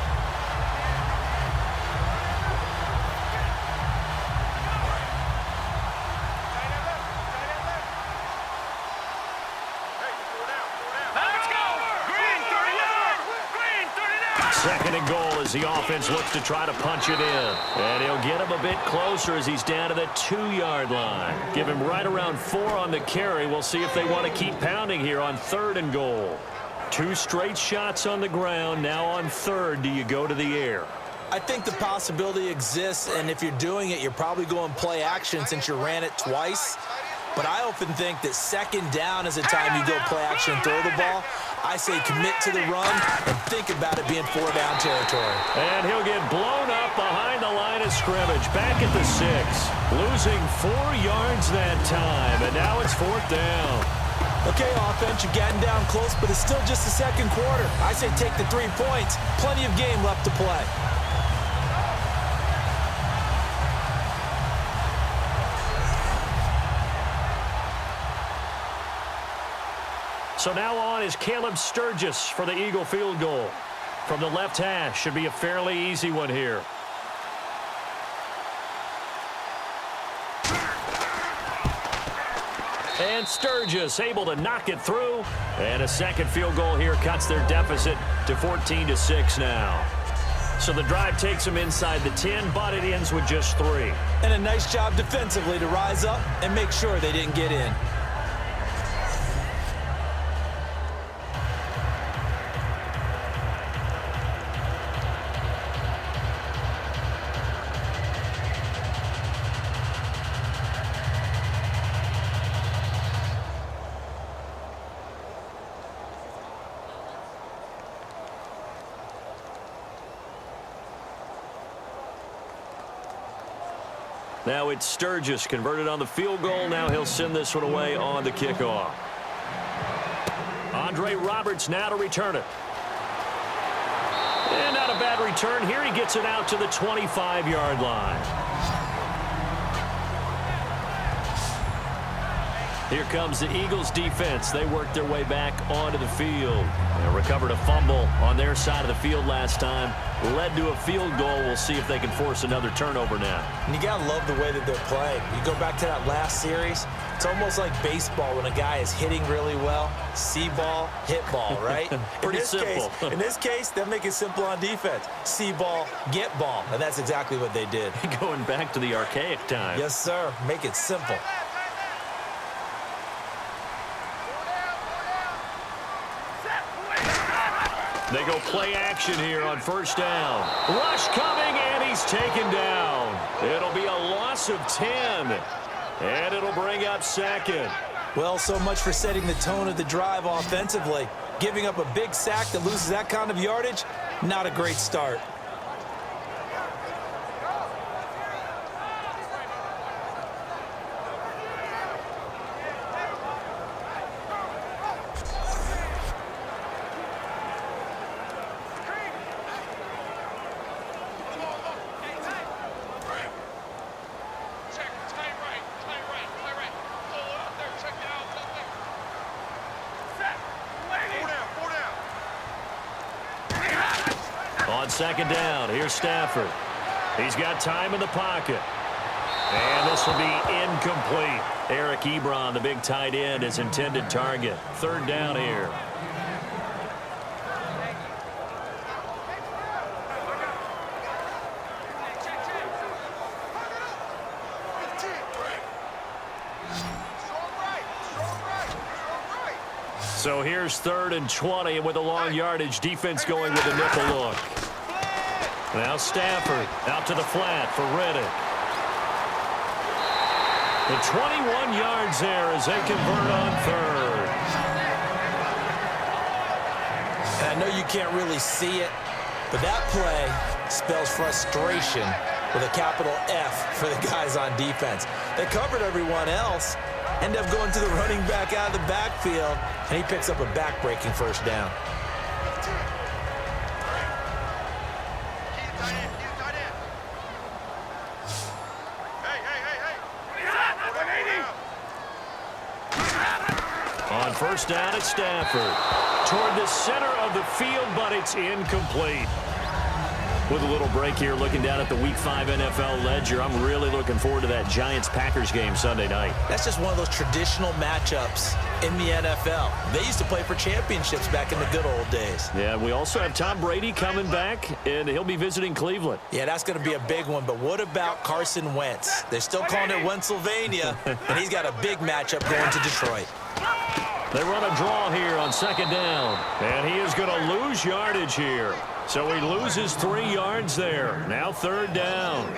Second and goal as the offense looks to try to punch it in. And he'll get him a bit closer as he's down to the 2-yard line. Give him right around 4 on the carry. We'll see if they want to keep pounding here on 3rd and goal. 2 straight shots on the ground. Now on 3rd, do you go to the air? I think the possibility exists, and if you're doing it, you're probably going play action since you ran it twice. But I often think that 2nd down is a time you go play action and throw the ball. I say commit to the run and think about it being 4-down territory. And he'll get blown up behind the line of scrimmage. Back at the 6. Losing 4 yards that time, and now it's 4th down. Okay, offense, you're getting down close, but it's still just the 2nd quarter. I say take the 3 points. Plenty of game left to play. So now on is Caleb Sturgis for the Eagle field goal. From the left hash, should be a fairly easy one here. And Sturgis able to knock it through. And a 2nd field goal here cuts their deficit to 14-6 now. So the drive takes them inside the 10, but it ends with just 3. And a nice job defensively to rise up and make sure they didn't get in. Now it's Sturgis converted on the field goal. Now he'll send this one away on the kickoff. Andre Roberts now to return it. And not a bad return here. He gets it out to the 25-yard line. Here comes the Eagles defense. They worked their way back onto the field. They recovered a fumble on their side of the field last time. Led to a field goal. We'll see if they can force another turnover now. And you got to love the way that they're playing. You go back to that last series, it's almost like baseball when a guy is hitting really well. See ball, hit ball, right? Pretty simple. In this case, they'll make it simple on defense. See ball, get ball. And that's exactly what they did. Going back to the archaic time. Yes, sir. Make it simple. They go play action here on 1st down. Rush coming, and he's taken down. It'll be a loss of 10, and it'll bring up 2nd. Well, so much for setting the tone of the drive offensively. Giving up a big sack that loses that kind of yardage, not a great start. on second down. Here's Stafford. He's got time in the pocket. And this will be incomplete. Eric Ebron, the big tight end, his intended target. Third down here. So here's 3rd and 20, and with a long yardage, defense going with a nickel look. Now Stafford out to the flat for Riddick. The 21 yards there as they convert on 3rd. And I know you can't really see it, but that play spells frustration with a capital F for the guys on defense. They covered everyone else, end up going to the running back out of the backfield, and he picks up a back-breaking first down. On first down at Stafford. Toward the center of the field, but it's incomplete. With a little break here, looking down at the Week 5 NFL ledger, I'm really looking forward to that Giants-Packers game Sunday night. That's just one of those traditional matchups in the NFL. They used to play for championships back in the good old days. Yeah, we also have Tom Brady coming back, and he'll be visiting Cleveland. Yeah, that's going to be a big one, but what about Carson Wentz? They're still calling it Wentzylvania, and he's got a big matchup going to Detroit. They run a draw here on second down, and he is going to lose yardage here. So he loses 3 yards there. Now 3rd down.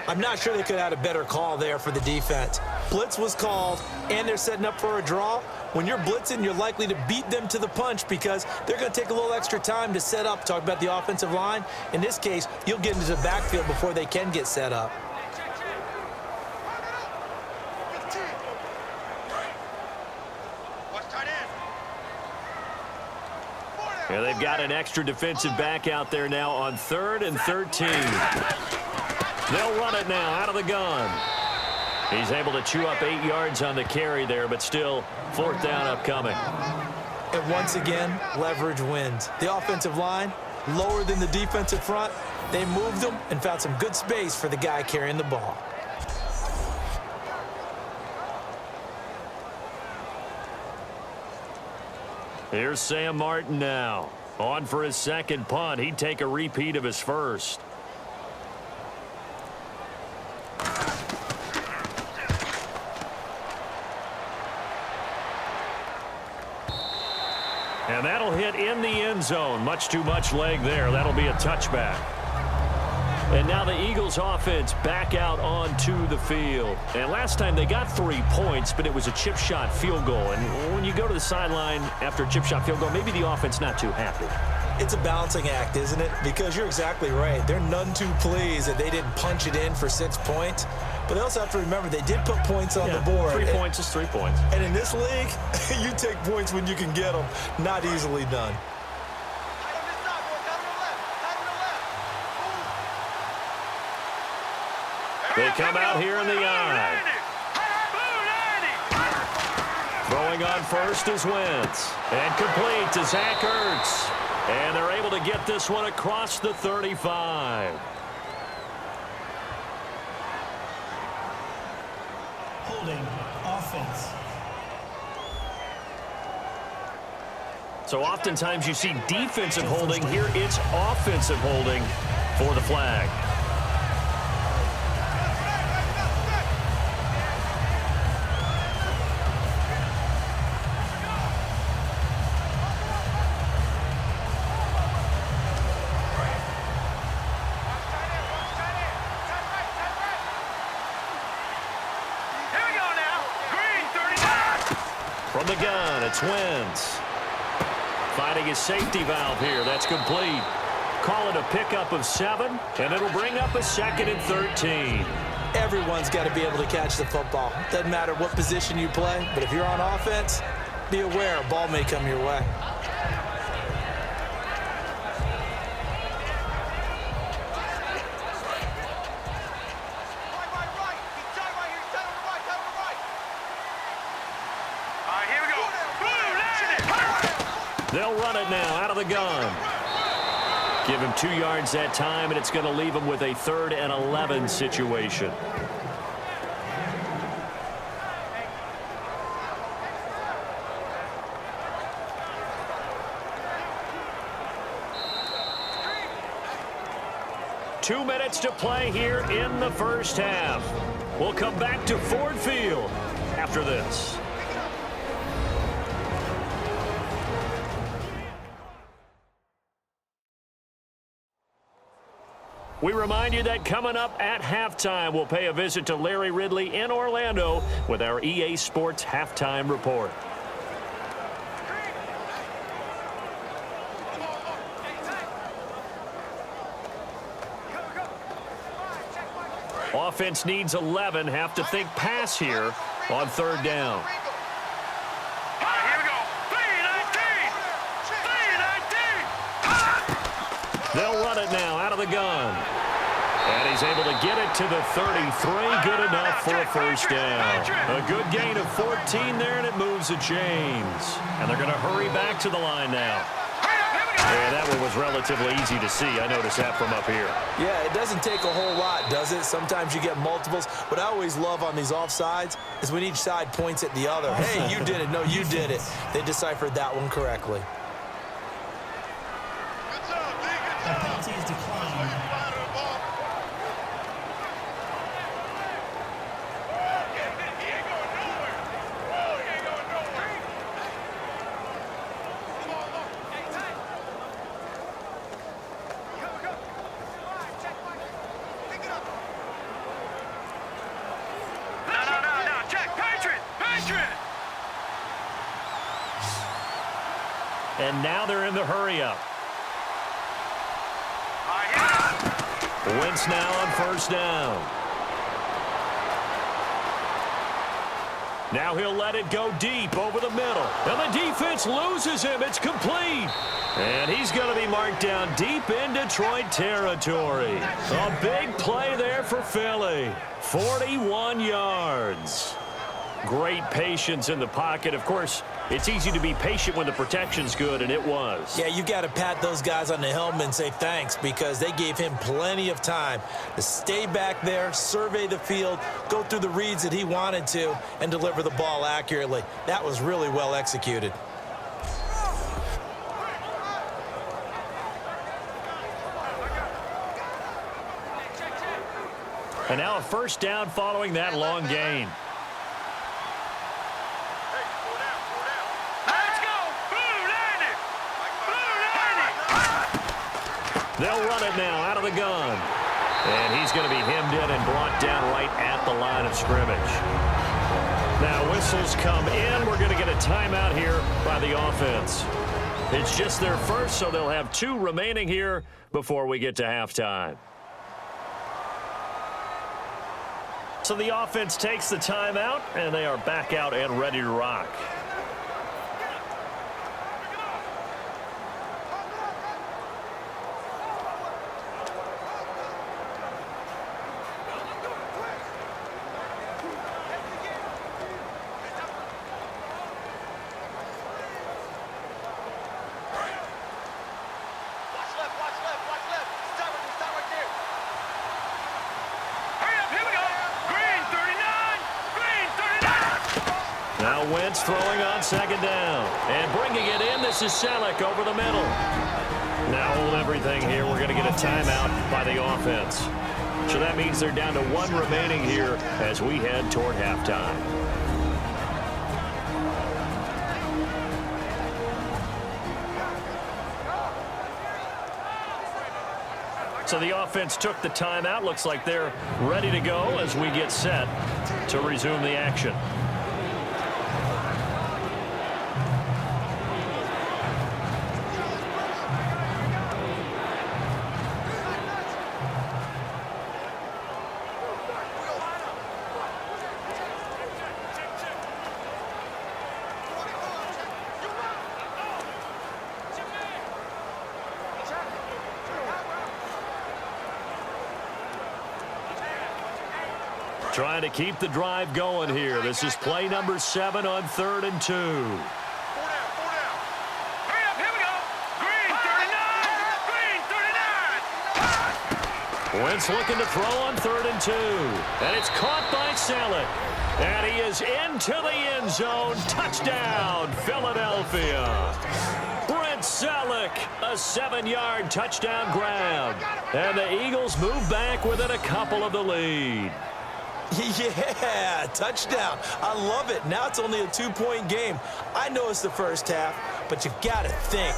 I'm not sure they could have had a better call there for the defense. Blitz was called, and they're setting up for a draw. When you're blitzing, you're likely to beat them to the punch because they're going to take a little extra time to set up. Talk about the offensive line. In this case, you'll get into the backfield before they can get set up. Yeah, they've got an extra defensive back out there now on 3rd and 13. They'll run it now out of the gun. He's able to chew up 8 yards on the carry there, but still 4th down upcoming. And once again, leverage wins. The offensive line, lower than the defensive front. They moved them and found some good space for the guy carrying the ball. Here's Sam Martin now. On for his second punt. He'd take a repeat of his first. And that'll hit in the end zone. Much too much leg there. That'll be a touchback. And now the Eagles offense back out onto the field. And last time they got 3 points, but it was a chip shot field goal. And when you go to the sideline after a chip shot field goal, maybe the offense not too happy. It's a balancing act, isn't it? Because you're exactly right. They're none too pleased that they didn't punch it in for 6 points. But they also have to remember they did put points on the board. 3 points is 3 points. And in this league, you take points when you can get them. Not easily done. They come out here in the eye. Throwing on first is Wentz. And complete to Zach Ertz. And they're able to get this one across the 35. Holding offense. So oftentimes you see defensive holding. Here it's offensive holding for the flag. From the gun, it's Wentz. Finding his safety valve here. That's complete. Call it a pickup of 7, and it'll bring up a 2nd and 13. Everyone's got to be able to catch the football. Doesn't matter what position you play, but if you're on offense, be aware a ball may come your way. They'll run it now out of the gun. Give him 2 yards that time, and it's going to leave him with a 3rd and 11 situation. Two minutes to play here in the first half. We'll come back to Ford Field after this. We remind you that coming up at halftime, we'll pay a visit to Larry Ridley in Orlando with our EA Sports Halftime Report. Offense needs 11. Have to think pass here on 3rd down. They'll run it now out of the gun. And he's able to get it to the 33. Good enough for a first down. A good gain of 14 there, and it moves the chains. And they're going to hurry back to the line now. Yeah, that one was relatively easy to see. I noticed that from up here. Yeah, it doesn't take a whole lot, does it? Sometimes you get multiples. What I always love on these offsides is when each side points at the other. Hey, you did it. No, you did it. They deciphered that one correctly. The penalty is declined. And now they're in the hurry-up. Wentz now on 1st down. Now he'll let it go deep over the middle. And the defense loses him. It's complete. And he's going to be marked down deep in Detroit territory. A big play there for Philly. 41 yards. Great patience in the pocket. Of course, it's easy to be patient when the protection's good, and it was. Yeah, you got to pat those guys on the helmet and say thanks because they gave him plenty of time to stay back there, survey the field, go through the reads that he wanted to, and deliver the ball accurately. That was really well executed. And now a first down following that long gain. They'll run it now out of the gun. And he's going to be hemmed in and brought down right at the line of scrimmage. Now whistles come in. We're going to get a timeout here by the offense. It's just their first, so they'll have 2 remaining here before we get to halftime. So the offense takes the timeout, and they are back out and ready to rock. Now Wentz throwing on 2nd down. And bringing it in, this is Selleck over the middle. Now hold everything here. We're going to get a timeout by the offense. So that means they're down to 1 remaining here as we head toward halftime. So the offense took the timeout. Looks like they're ready to go as we get set to resume the action. Trying to keep the drive going here. This is play number 7 on 3rd and 2. Hurry up, here we go. Green 39, Green 39. Wentz looking to throw on 3rd and 2. And it's caught by Selleck. And he is into the end zone. Touchdown, Philadelphia. Brent Selleck, a 7-yard touchdown grab. And the Eagles move back within a couple of the lead. Yeah, touchdown. I love it. Now it's only a 2-point game. I know it's the first half, but you've got to think.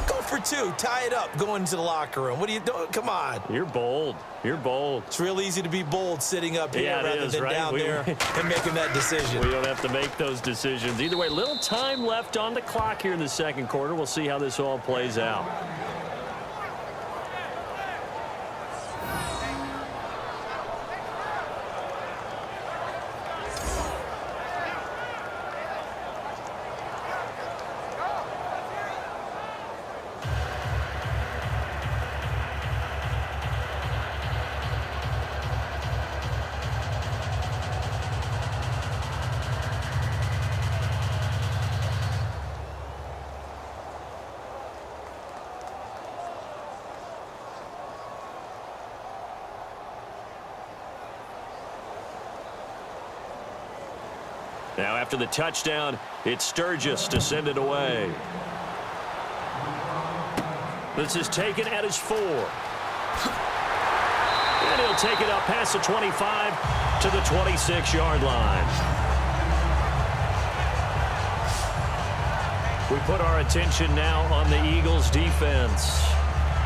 Go for 2. Tie it up. Go into the locker room. What are you doing? Come on. You're bold. You're bold. It's real easy to be bold sitting up here rather than right? down there and making that decision. We don't have to make those decisions. Either way, little time left on the clock here in the second quarter. We'll see how this all plays out. Now after the touchdown, it's Sturgis to send it away. This is taken at his 4. And he'll take it up past the 25 to the 26-yard line. We put our attention now on the Eagles' defense.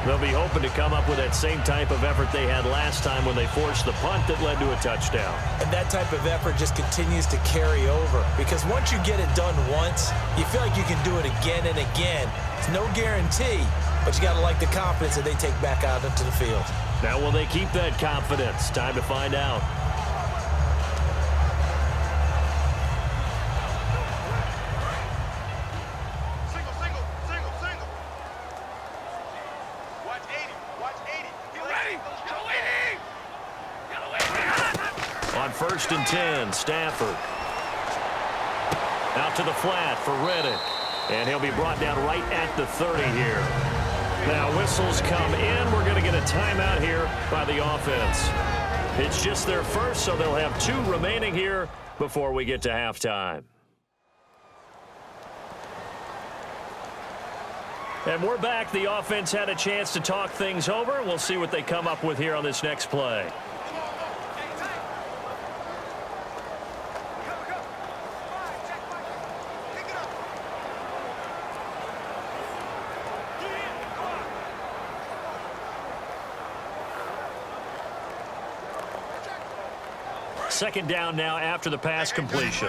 They'll be hoping to come up with that same type of effort they had last time when they forced the punt that led to a touchdown. And that type of effort just continues to carry over because once you get it done once, you feel like you can do it again and again. It's no guarantee, but you got to like the confidence that they take back out into the field. Now, will they keep that confidence? Time to find out. On 1st and 10, Stafford. Out to the flat for Reddick. And he'll be brought down right at the 30 here. Now whistles come in. We're going to get a timeout here by the offense. It's just their first, so they'll have 2 remaining here before we get to halftime. And we're back. The offense had a chance to talk things over. We'll see what they come up with here on this next play. Second down now after the pass completion.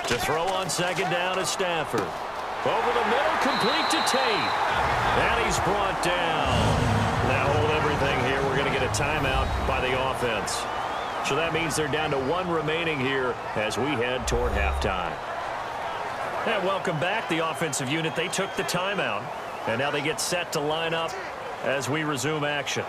To throw on second down is Stafford. Over the middle, complete to Tate. And he's brought down. Now hold everything here. We're going to get a timeout by the offense. So that means they're down to 1 remaining here as we head toward halftime. And welcome back, the offensive unit. They took the timeout. And now they get set to line up as we resume action.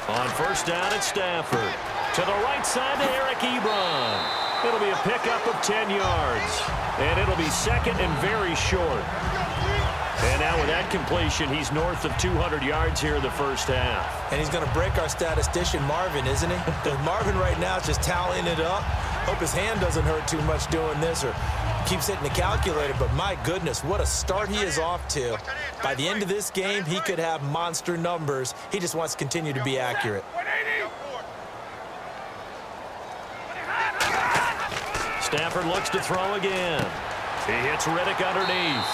On 1st down, it's Stafford. To the right side to Eric Ebron. It'll be a pickup of 10 yards. And it'll be 2nd and very short. And now with that completion, he's north of 200 yards here in the first half. And he's going to break our statistician, Marvin, isn't he? Because Marvin right now is just tallying it up. Hope his hand doesn't hurt too much doing this or keeps hitting the calculator. But my goodness, what a start he is off to. By the end of this game, he could have monster numbers. He just wants to continue to be accurate. Stafford looks to throw again. He hits Reddick underneath.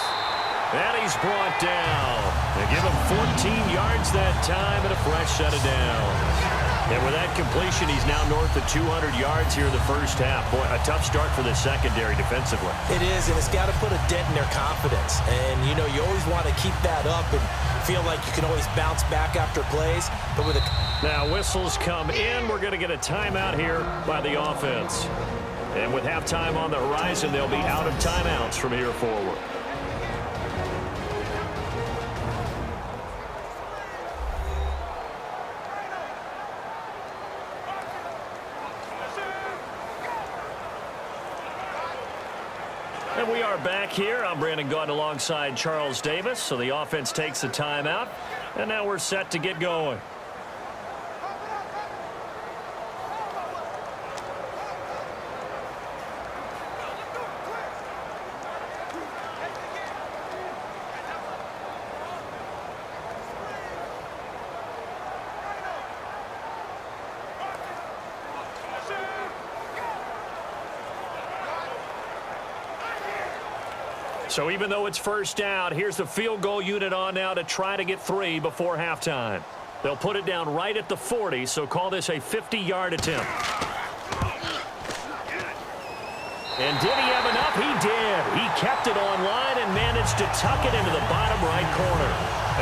And he's brought down. They give him 14 yards that time and a fresh set of downs. And with that completion, he's now north of 200 yards here in the first half. Boy, a tough start for the secondary defensively. It is, and it's got to put a dent in their confidence. And, you know, you always want to keep that up and feel like you can always bounce back after plays. But with Now, whistles come in. We're going to get a timeout here by the offense. And with halftime on the horizon, they'll be out of timeouts from here forward. And we are back here. I'm Brandon Gaudin alongside Charles Davis. So the offense takes a timeout. And now we're set to get going. So even though it's first down, here's the field goal unit on now to try to get 3 before halftime. They'll put it down right at the 40, so call this a 50-yard attempt. And did he have enough? He did. He kept it on line and managed to tuck it into the bottom right corner.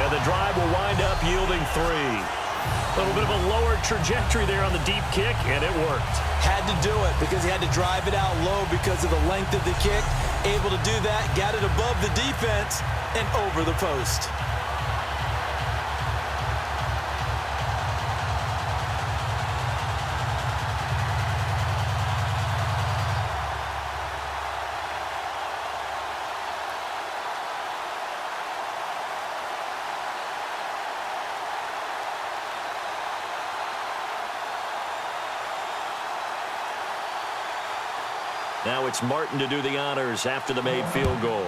And the drive will wind up yielding 3. A little bit of a lower trajectory there on the deep kick, and it worked. had to do it because he had to drive it out low because of the length of the kick. Able to do that, got it above the defense and over the post. Now it's Martin to do the honors after the made field goal.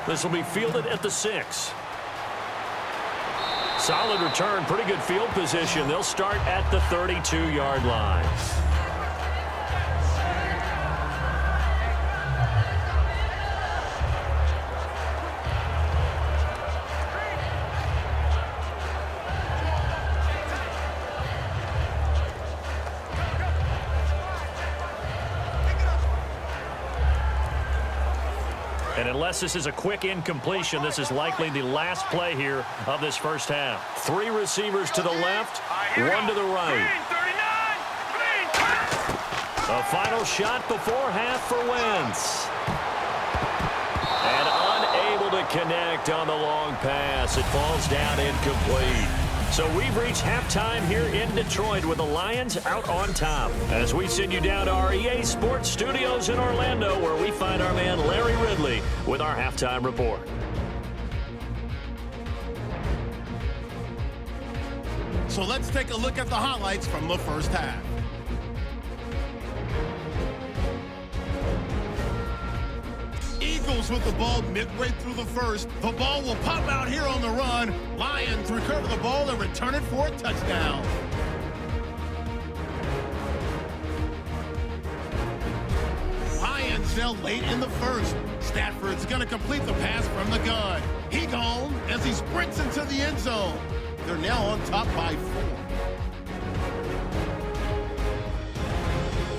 This will be fielded at the 6. Solid return, pretty good field position. They'll start at the 32-yard line. And unless this is a quick incompletion, this is likely the last play here of this first half. 3 receivers to the left, 1 to the right. A final shot before half for Wentz. And unable to connect on the long pass. It falls down incomplete. So we've reached halftime here in Detroit with the Lions out on top. As we send you down to our EA Sports Studios in Orlando, where we find our man Larry Ridley with our halftime report. So let's take a look at the highlights from the first half. Eagles with the ball midway through the first. The ball will pop out here on the run. Lions recover the ball and return it for a touchdown. Lions now late in the first. Stafford's going to complete the pass from the gun. He gone as he sprints into the end zone. They're now on top by 4.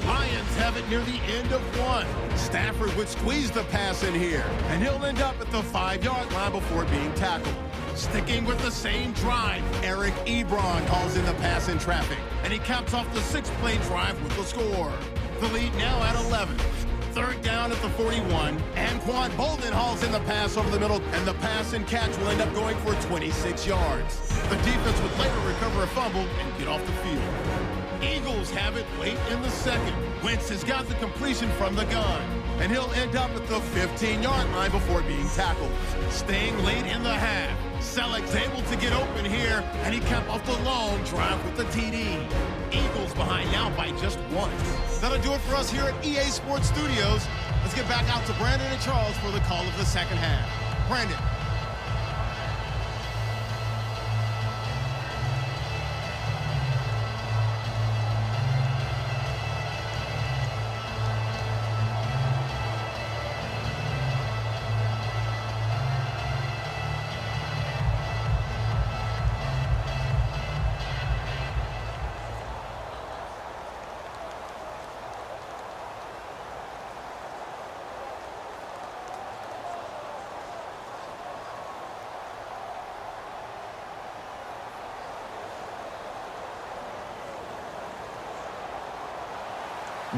Lions have it near the end of 1. Stafford would squeeze the pass in here, and he'll end up at the 5-yard line before being tackled. Sticking with the same drive, Eric Ebron calls in the pass in traffic, and he caps off the 6-play drive with the score. The lead now at 11. Third down at the 41, and Quan Bolden hauls in the pass over the middle, and the pass and catch will end up going for 26 yards. The defense would later recover a fumble and get off the field. Eagles have it late in the second. Wentz has got the completion from the gun, and he'll end up at the 15-yard line before being tackled. Staying late in the half, Selec's able to get open here, and he capped off the long drive with the TD. Eagles behind now by just 1. That'll do it for us here at EA Sports Studios. Let's get back out to Brandon and Charles for the call of the second half. Brandon.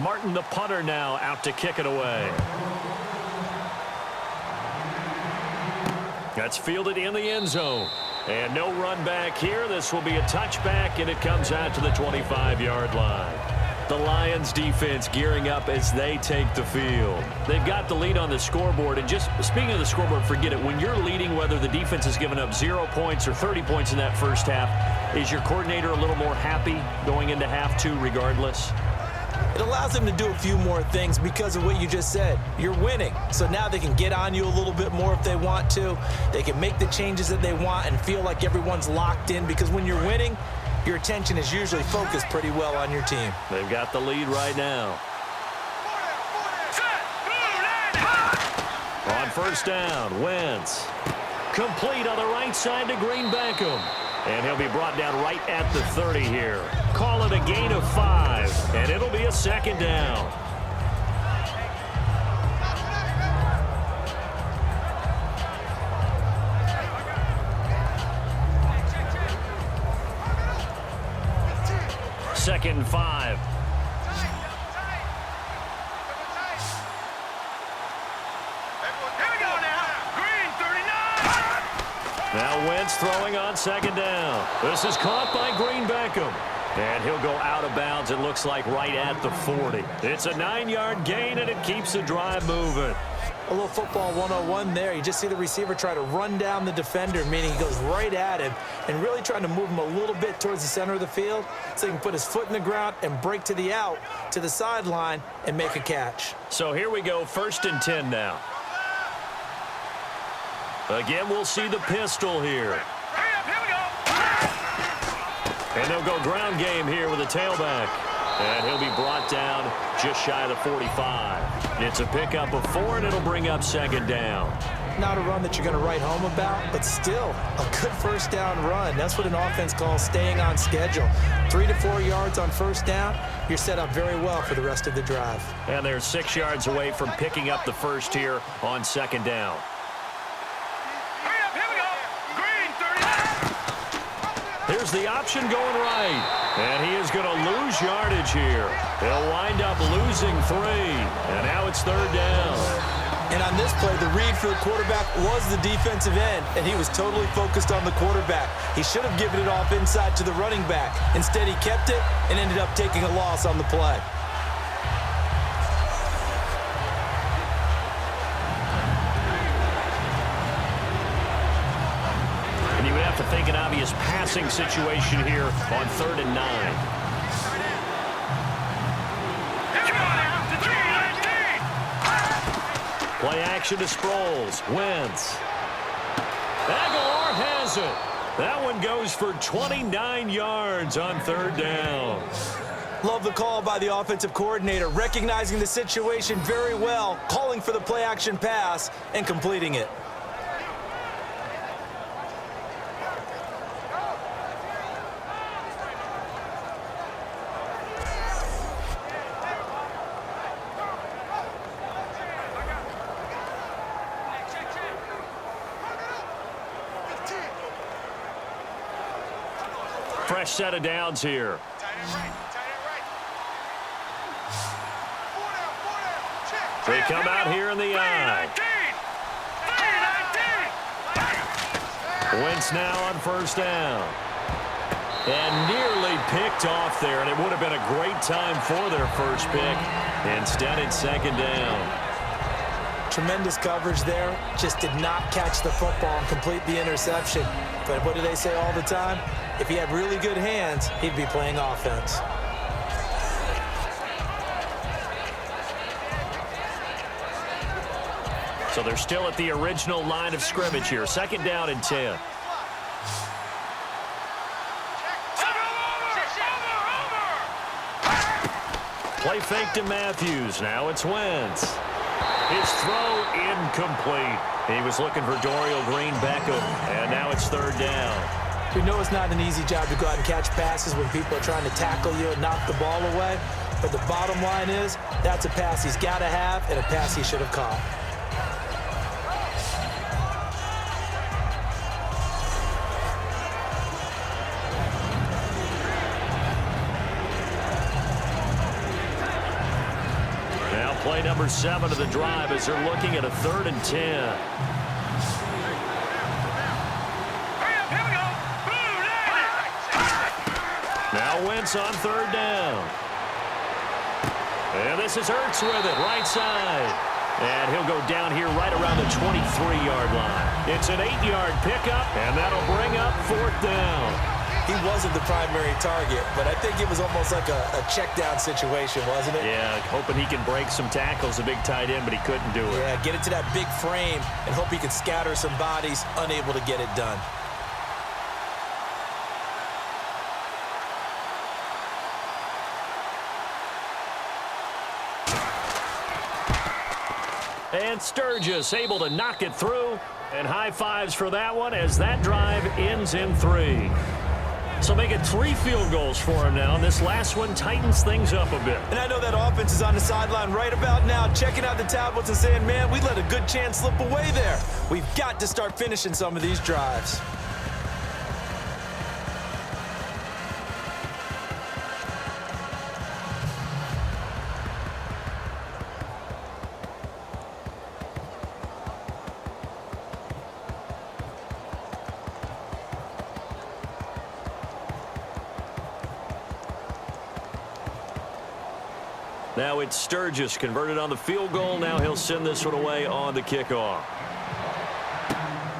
Martin, the punter, now out to kick it away. That's fielded in the end zone. And no run back here. This will be a touchback, and it comes out to the 25-yard line. The Lions defense gearing up as they take the field. They've got the lead on the scoreboard. And just speaking of the scoreboard, forget it. When you're leading, whether the defense has given up 0 points or 30 points in that first half, is your coordinator a little more happy going into half two regardless? It allows them to do a few more things because of what you just said. You're winning, so now they can get on you a little bit more if they want to. They can make the changes that they want and feel like everyone's locked in, because when you're winning, your attention is usually focused pretty well on your team. They've got the lead right now. On first down, Wentz. Complete on the right side to Green Beckham. And he'll be brought down right at the 30 here. Call it a gain of 5, and it'll be a second down. Second and 5. Now Wentz throwing on second down. This is caught by Green Beckham. And he'll go out of bounds, it looks like, right at the 40. It's a 9-yard gain, and it keeps the drive moving. A little football 101 there. You just see the receiver try to run down the defender, meaning he goes right at him and really trying to move him a little bit towards the center of the field so he can put his foot in the ground and break to the out, to the sideline, and make a catch. So here we go, 1st and 10 now. Again, we'll see the pistol here. And they'll go ground game here with a tailback. And he'll be brought down just shy of the 45. It's a pickup of 4, and it'll bring up second down. Not a run that you're going to write home about, but still a good first down run. That's what an offense calls staying on schedule. 3 to 4 yards on first down, you're set up very well for the rest of the drive. And they're 6 yards away from picking up the first here on second down. Here's the option going right. And he is going to lose yardage here. He'll wind up losing 3. And now it's third down. And on this play, the read for the quarterback was the defensive end, and he was totally focused on the quarterback. He should have given it off inside to the running back. Instead, he kept it and ended up taking a loss on the play. To think an obvious passing situation here on 3rd and 9. Play action to Sproles. Wentz. Aguilar has it. That one goes for 29 yards on 3rd down. Love the call by the offensive coordinator, recognizing the situation very well, calling for the play action pass and completing it. Fresh set of downs here. They come out here in the eye. Wentz now on first down. And nearly picked off there, and it would have been a great time for their first pick. Instead, it's second down. Tremendous coverage there. Just did not catch the football and complete the interception. But what do they say all the time? If he had really good hands, he'd be playing offense. So they're still at the original line of scrimmage here. Second down and 10. Play fake to Matthews. Now it's Wentz. His throw incomplete. He was looking for Dorial Green Beckham, and now it's third down. We know it's not an easy job to go out and catch passes when people are trying to tackle you and knock the ball away. But the bottom line is, that's a pass he's got to have and a pass he should have caught. number 7 of the drive as they're looking at a 3rd and 10. Now Wentz on 3rd down. And this is Ertz with it, right side. And he'll go down here right around the 23-yard line. It's an 8-yard pickup, and that'll bring up 4th down. He wasn't the primary target, but I think it was almost like a check-down situation, wasn't it? Yeah, hoping he can break some tackles, a big tight end, but he couldn't do it. Yeah, get it to that big frame and hope he can scatter some bodies, unable to get it done. And Sturgis able to knock it through. And high fives for that one as that drive ends in 3. So make it 3 field goals for him now. And this last one tightens things up a bit. And I know that offense is on the sideline right about now, checking out the tablets and saying, man, we let a good chance slip away there. We've got to start finishing some of these drives. Now it's Sturgis converted on the field goal. Now he'll send this one away on the kickoff.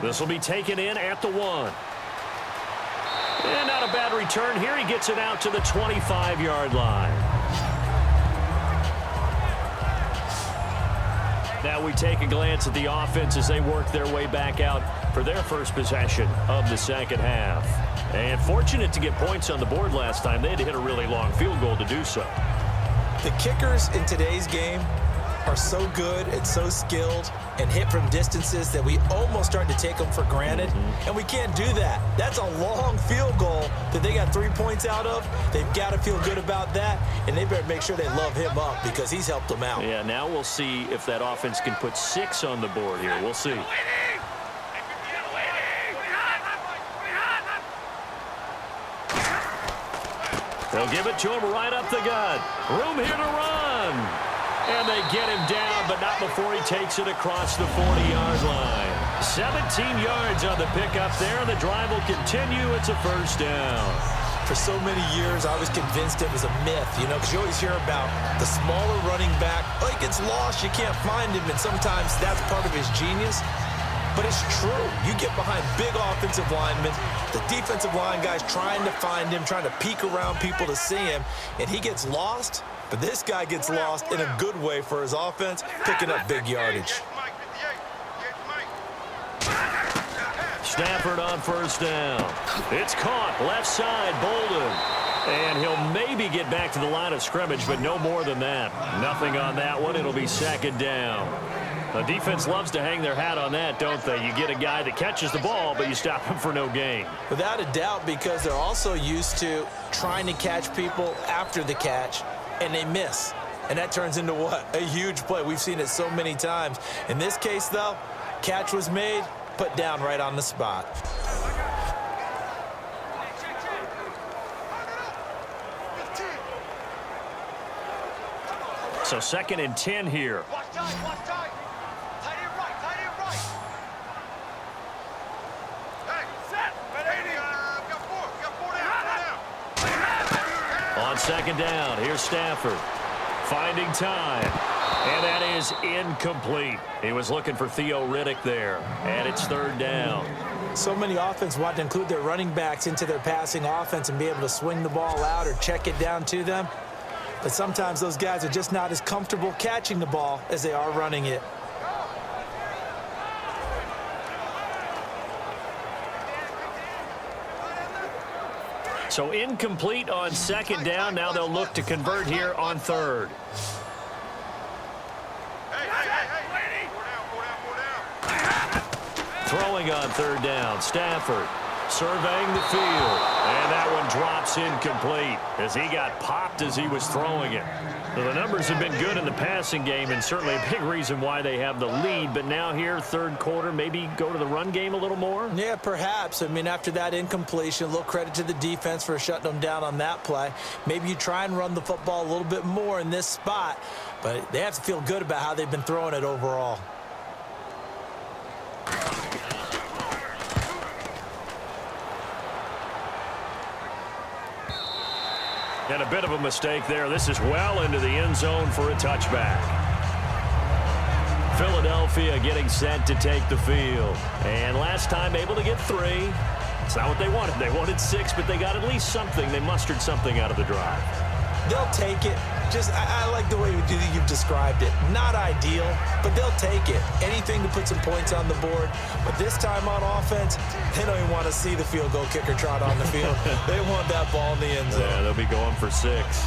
This will be taken in at the 1. And not a bad return here. He gets it out to the 25-yard line. Now we take a glance at the offense as they work their way back out for their first possession of the second half. And fortunate to get points on the board last time. They had to hit a really long field goal to do so. The kickers in today's game are so good and so skilled and hit from distances that we almost start to take them for granted, and we can't do that. That's a long field goal that they got 3 points out of. They've got to feel good about that, and they better make sure they love him up because he's helped them out. Yeah, now we'll see if that offense can put 6 on the board here. We'll see. They'll give it to him right up the gut. Room here to run. And they get him down, but not before he takes it across the 40-yard line. 17 yards on the pickup there, and the drive will continue. It's a first down. For so many years, I was convinced it was a myth, you know, because you always hear about the smaller running back. Oh, he gets lost, you can't find him, and sometimes that's part of his genius. But it's true. You get behind big offensive linemen, the defensive line guys trying to find him, trying to peek around people to see him, and he gets lost. But this guy gets lost in a good way for his offense, picking up big yardage. Stafford on first down. It's caught left side, Bolden. And he'll maybe get back to the line of scrimmage, but no more than that. Nothing on that one. It'll be second down. The defense loves to hang their hat on that, don't they? You get a guy that catches the ball, but you stop him for no gain. Without a doubt, because they're also used to trying to catch people after the catch, and they miss. And that turns into what? A huge play. We've seen it so many times. In this case, though, catch was made, put down right on the spot. So 2nd and 10 here. Watch tight, watch tight. Tight end right, tight end right. Hey, set. We got 4 down. On 2nd down, here's Stafford. Finding time. And that is incomplete. He was looking for Theo Riddick there. And it's 3rd down. So many offenses want to include their running backs into their passing offense and be able to swing the ball out or check it down to them. But sometimes those guys are just not as comfortable catching the ball as they are running it. So incomplete on 2nd down. Now they'll look to convert here on 3rd. Throwing on 3rd down, Stafford surveying the field, and that one drops incomplete as he got popped as he was throwing it. So the numbers have been good in the passing game, and certainly a big reason why they have the lead. But now here, 3rd quarter, maybe go to the run game a little more? Yeah, perhaps. I mean, after that incompletion, a little credit to the defense for shutting them down on that play. Maybe you try and run the football a little bit more in this spot. but they have to feel good about how they've been throwing it overall. And a bit of a mistake there. This is well into the end zone for a touchback. Philadelphia getting set to take the field. And last time able to get 3. It's not what they wanted. They wanted 6, but they got at least something. They mustered something out of the drive. They'll take it. I like the way you've described it. Not ideal, but they'll take it. Anything to put some points on the board. But this time on offense, they don't even want to see the field goal kicker trot on the field. They want that ball in the end zone. Yeah, they'll be going for 6.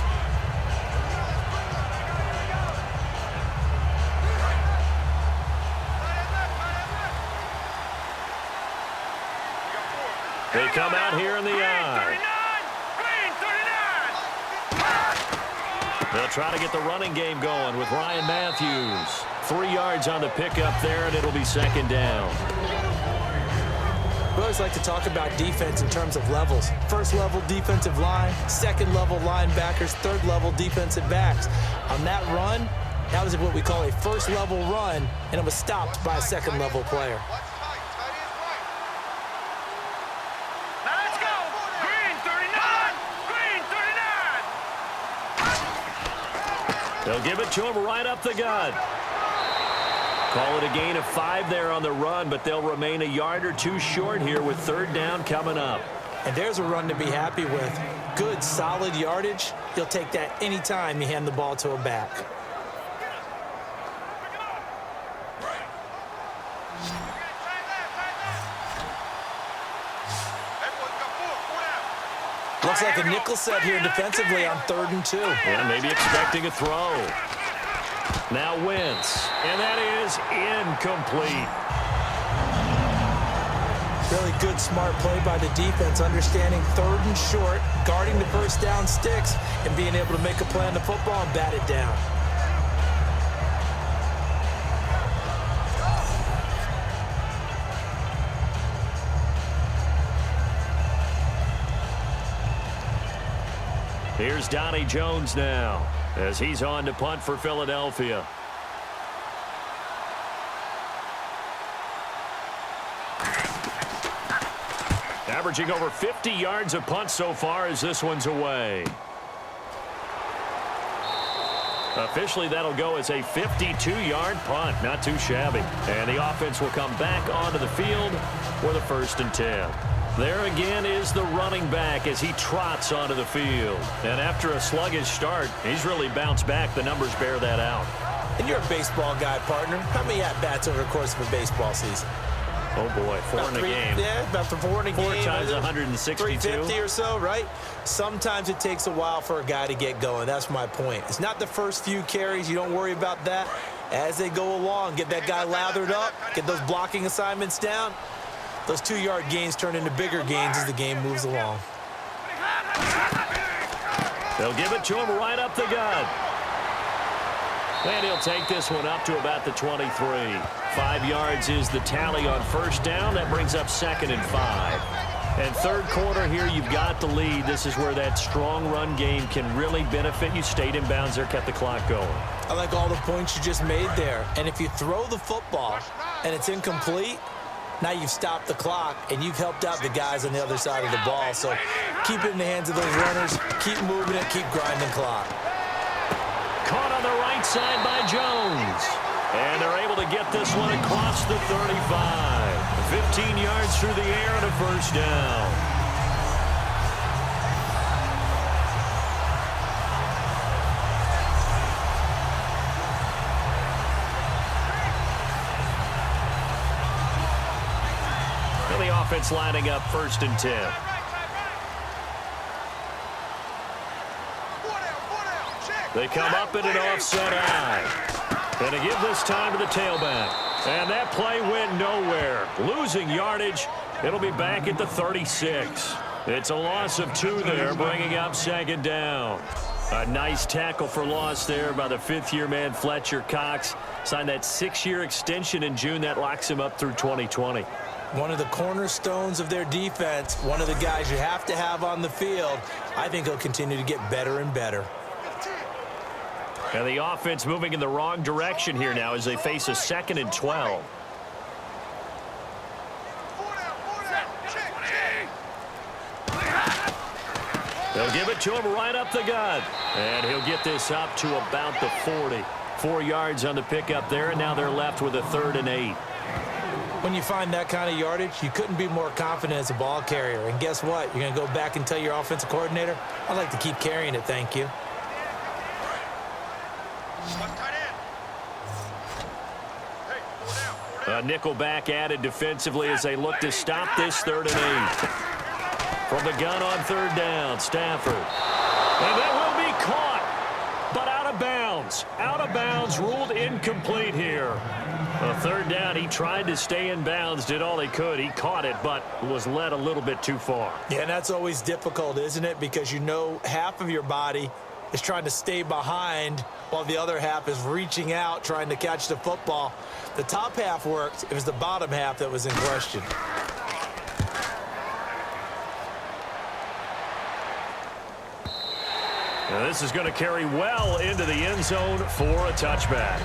They come out here in the eye. They'll try to get the running game going with Ryan Matthews. 3 yards on the pickup there, and it'll be second down. We always like to talk about defense in terms of levels. First level defensive line, second level linebackers, third level defensive backs. On that run, that was what we call a first level run, and it was stopped by a second level player. They'll give it to him right up the gut. Call it a gain of 5 there on the run, but they'll remain a yard or 2 short here with third down coming up. And there's a run to be happy with. Good, solid yardage. You'll take that anytime you hand the ball to a back. Looks like a nickel set here defensively on 3rd and 2. Yeah, maybe expecting a throw. Now Wentz, and that is incomplete. Really good, smart play by the defense, understanding 3rd and short, guarding the first down sticks, and being able to make a play on the football and bat it down. Here's Donnie Jones now as he's on to punt for Philadelphia. Averaging over 50 yards a punt so far as this one's away. Officially, that'll go as a 52-yard punt. Not too shabby. And the offense will come back onto the field for the 1st and 10. There again is the running back as he trots onto the field. And after a sluggish start, he's really bounced back. The numbers bear that out. And you're a baseball guy, partner. How many at-bats over the course of a baseball season? Oh, boy, 4 in a game. Yeah, about 4 in a game. 4 times 162. 350 or so, right? Sometimes it takes a while for a guy to get going. That's my point. It's not the first few carries. You don't worry about that. As they go along, get that guy lathered up, get those blocking assignments down. Those 2-yard gains turn into bigger gains as the game moves along. They'll give it to him right up the gut. And he'll take this one up to about the 23. 5 yards is the tally on first down. That brings up 2nd and 5. And 3rd quarter here, you've got the lead. This is where that strong run game can really benefit you. Stayed in bounds there, kept the clock going. I like all the points you just made there. And if you throw the football and it's incomplete, now you've stopped the clock, and you've helped out the guys on the other side of the ball. So keep it in the hands of those runners. Keep moving it. Keep grinding clock. Caught on the right side by Jones. And they're able to get this one across the 35. 15 yards through the air and a 1st down. Offense lining up 1st and 10. They come up in an offset eye. And to give this time to the tailback. And that play went nowhere. Losing yardage. It'll be back at the 36. It's a loss of 2 there, bringing up 2nd down. A nice tackle for loss there by the 5th-year man, Fletcher Cox. Signed that 6-year extension in June. That locks him up through 2020. One of the cornerstones of their defense, one of the guys you have to have on the field. I think he'll continue to get better and better. And the offense moving in the wrong direction here now as they face a 2nd and 12. They'll give it to him right up the gut. And he'll get this up to about the 40. 4 yards on the pickup there, and now they're left with a 3rd and 8. When you find that kind of yardage, you couldn't be more confident as a ball carrier. And guess what? You're going to go back and tell your offensive coordinator, I'd like to keep carrying it, thank you. A nickel back added defensively as they look to stop this 3rd and 8. From the gun on 3rd down, Stafford. And that will be caught, but out of bounds. Out of bounds, ruled incomplete here. A 3rd down, he tried to stay in bounds, did all he could. He caught it, but was led a little bit too far. Yeah, and that's always difficult, isn't it? Because you know half of your body is trying to stay behind while the other half is reaching out, trying to catch the football. The top half worked. It was the bottom half that was in question. Now this is going to carry well into the end zone for a touchback.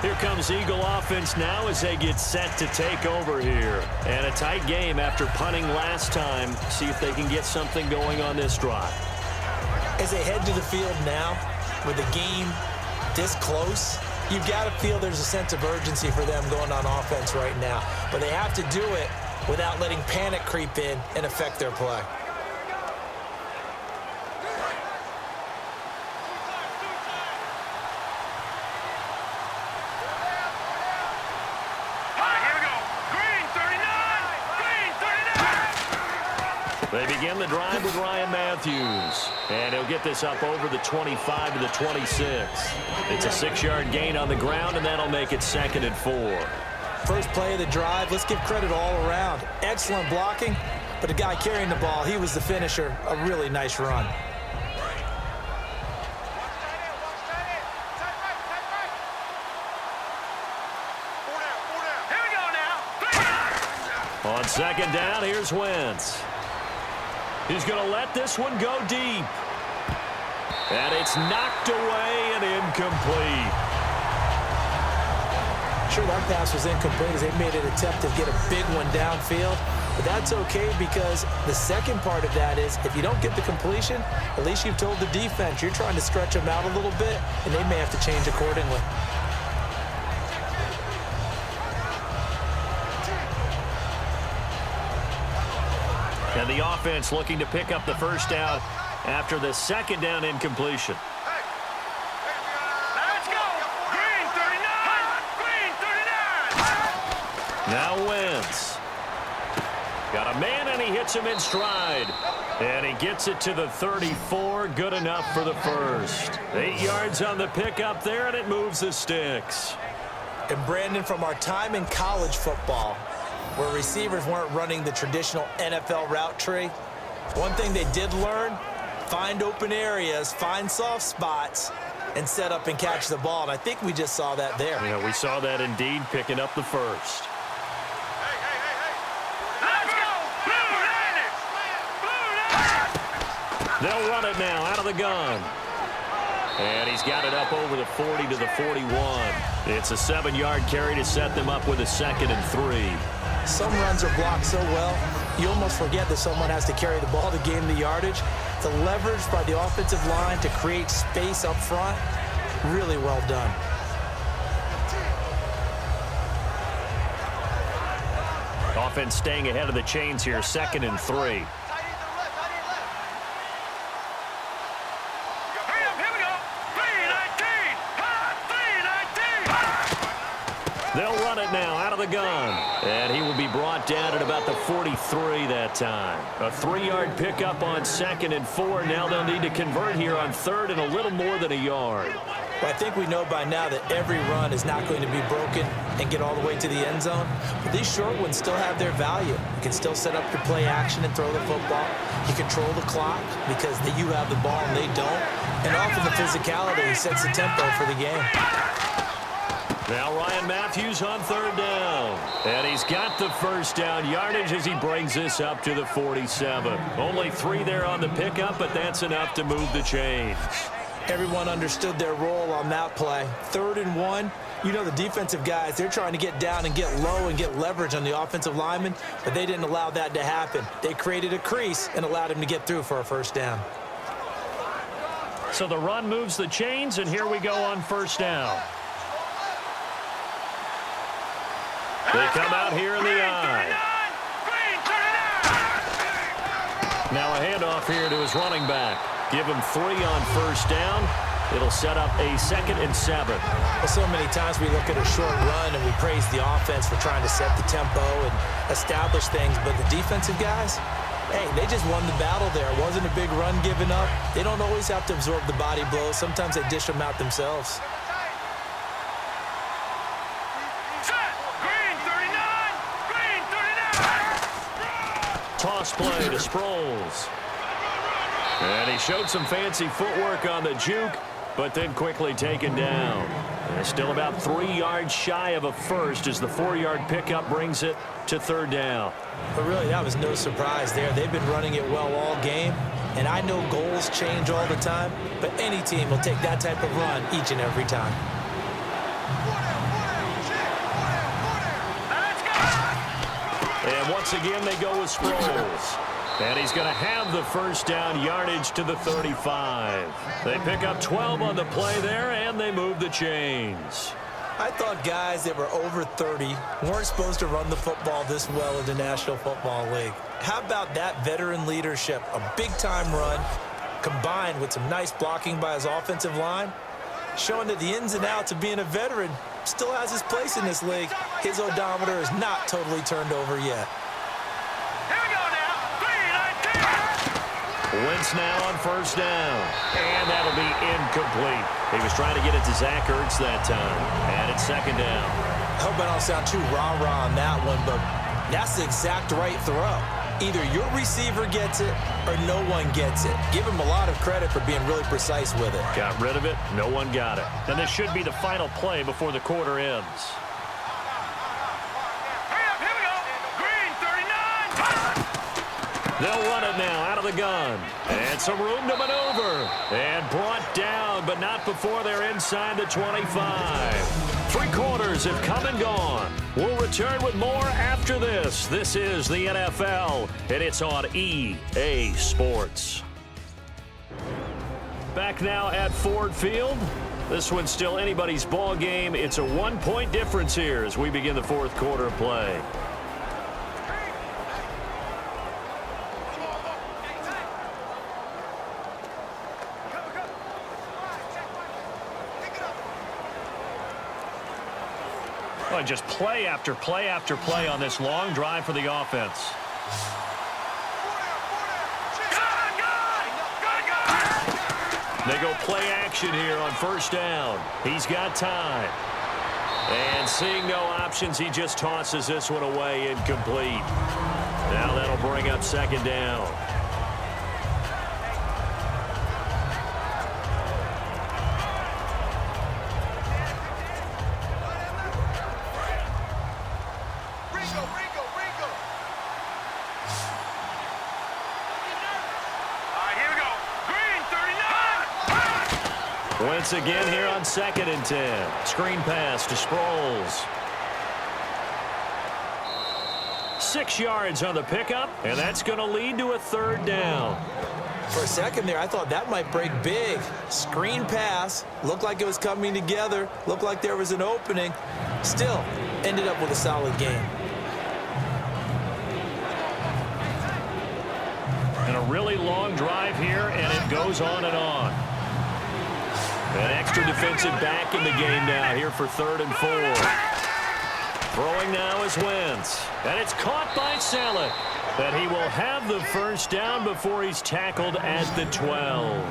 Here comes Eagle offense now as they get set to take over here. And a tight game after punting last time. See if they can get something going on this drive. As they head to the field now, with the game this close, you've got to feel there's a sense of urgency for them going on offense right now. But they have to do it without letting panic creep in and affect their play. They begin the drive with Ryan Matthews. And he'll get this up over the 25 to the 26. It's a 6-yard gain on the ground, and that'll make it 2nd and 4. First play of the drive, let's give credit all around. Excellent blocking, but the guy carrying the ball, he was the finisher. A really nice run. On 2nd down, here's Wentz. He's going to let this one go deep. And it's knocked away and incomplete. Sure, that pass was incomplete as they made an attempt to get a big one downfield. But that's okay because the second part of that is if you don't get the completion, at least you've told the defense you're trying to stretch them out a little bit, and they may have to change accordingly. And the offense looking to pick up the first down after the 2nd down incompletion. Let's go! Green 39! Green 39! Now Wentz. Got a man, and he hits him in stride. And he gets it to the 34. Good enough for the first. 8 yards on the pickup there, and it moves the sticks. And Brandon, from our time in college football, where receivers weren't running the traditional NFL route tree, one thing they did learn, find open areas, find soft spots, and set up and catch the ball. And I think we just saw that there. Yeah, we saw that indeed, picking up the first. Let's go! Blue Niners! Blue Niners! They'll run it now out of the gun. And he's got it up over the 40 to the 41. It's a 7-yard carry to set them up with a 2nd and 3. Some runs are blocked so well, you almost forget that someone has to carry the ball to gain the yardage. The leverage by the offensive line to create space up front, really well done. Offense staying ahead of the chains here, 2nd and 3. They'll run it now out of the gun. And he will be brought down at about the 43 that time. A 3-yard pickup on 2nd and 4. Now they'll need to convert here on 3rd and a little more than a yard. Well, I think we know by now that every run is not going to be broken and get all the way to the end zone. But these short ones still have their value. You can still set up your play action and throw the football. You control the clock because you have the ball and they don't. And often the physicality sets the tempo for the game. Now Ryan Matthews on 3rd down. And he's got the first down yardage as he brings this up to the 47. Only 3 there on the pickup, but that's enough to move the chains. Everyone understood their role on that play. 3rd and 1. You know the defensive guys, they're trying to get down and get low and get leverage on the offensive lineman, but they didn't allow that to happen. They created a crease and allowed him to get through for a first down. So the run moves the chains, and here we go on first down. They come out here in the eye. Now a handoff here to his running back. Give him 3 on first down. It'll set up a 2nd and 7. Well, so many times we look at a short run and we praise the offense for trying to set the tempo and establish things, but the defensive guys, hey, they just won the battle there. It wasn't a big run given up. They don't always have to absorb the body blows. Sometimes they dish them out themselves. Toss play to Sproles. And he showed some fancy footwork on the juke, but then quickly taken down. And still about 3 yards shy of a first as the 4-yard pickup brings it to 3rd down. But really, that was no surprise there. They've been running it well all game. And I know goals change all the time, but any team will take that type of run each and every time. And once again, they go with Sproles. And he's going to have the first down yardage to the 35. They pick up 12 on the play there, and they move the chains. I thought guys that were over 30 weren't supposed to run the football this well in the National Football League. How about that veteran leadership? A big-time run combined with some nice blocking by his offensive line, showing that the ins and outs of being a veteran still has his place in this league. His odometer is not totally turned over yet. Wentz now on first down. And that'll be incomplete. He was trying to get it to Zach Ertz that time. And it's 2nd down. I hope I don't sound too rah-rah on that one, but that's the exact right throw. Either your receiver gets it or no one gets it. Give him a lot of credit for being really precise with it. Got rid of it. No one got it. And this should be the final play before the quarter ends. They'll run it now out of the gun. And some room to maneuver. And brought down, but not before they're inside the 25. 3 quarters have come and gone. We'll return with more after this. This is the NFL, and it's on EA Sports. Back now at Ford Field. This one's still anybody's ball game. It's a 1-point difference here as we begin the 4th quarter of play. Oh, just play after play after play on this long drive for the offense. They go play action here on first down. He's got time. And seeing no options, he just tosses this one away incomplete. Now that'll bring up 2nd down. Wentz again here on 2nd and 10. Screen pass to Sproles. 6 yards on the pickup, and that's going to lead to a 3rd down. For a second there, I thought that might break big. Screen pass. Looked like it was coming together. Looked like there was an opening. Still, ended up with a solid game. And a really long drive here, and it goes on and on. An extra defensive back in the game now here for 3rd and 4. Throwing now is Wentz. And it's caught by Salek. But he will have the first down before he's tackled at the 12.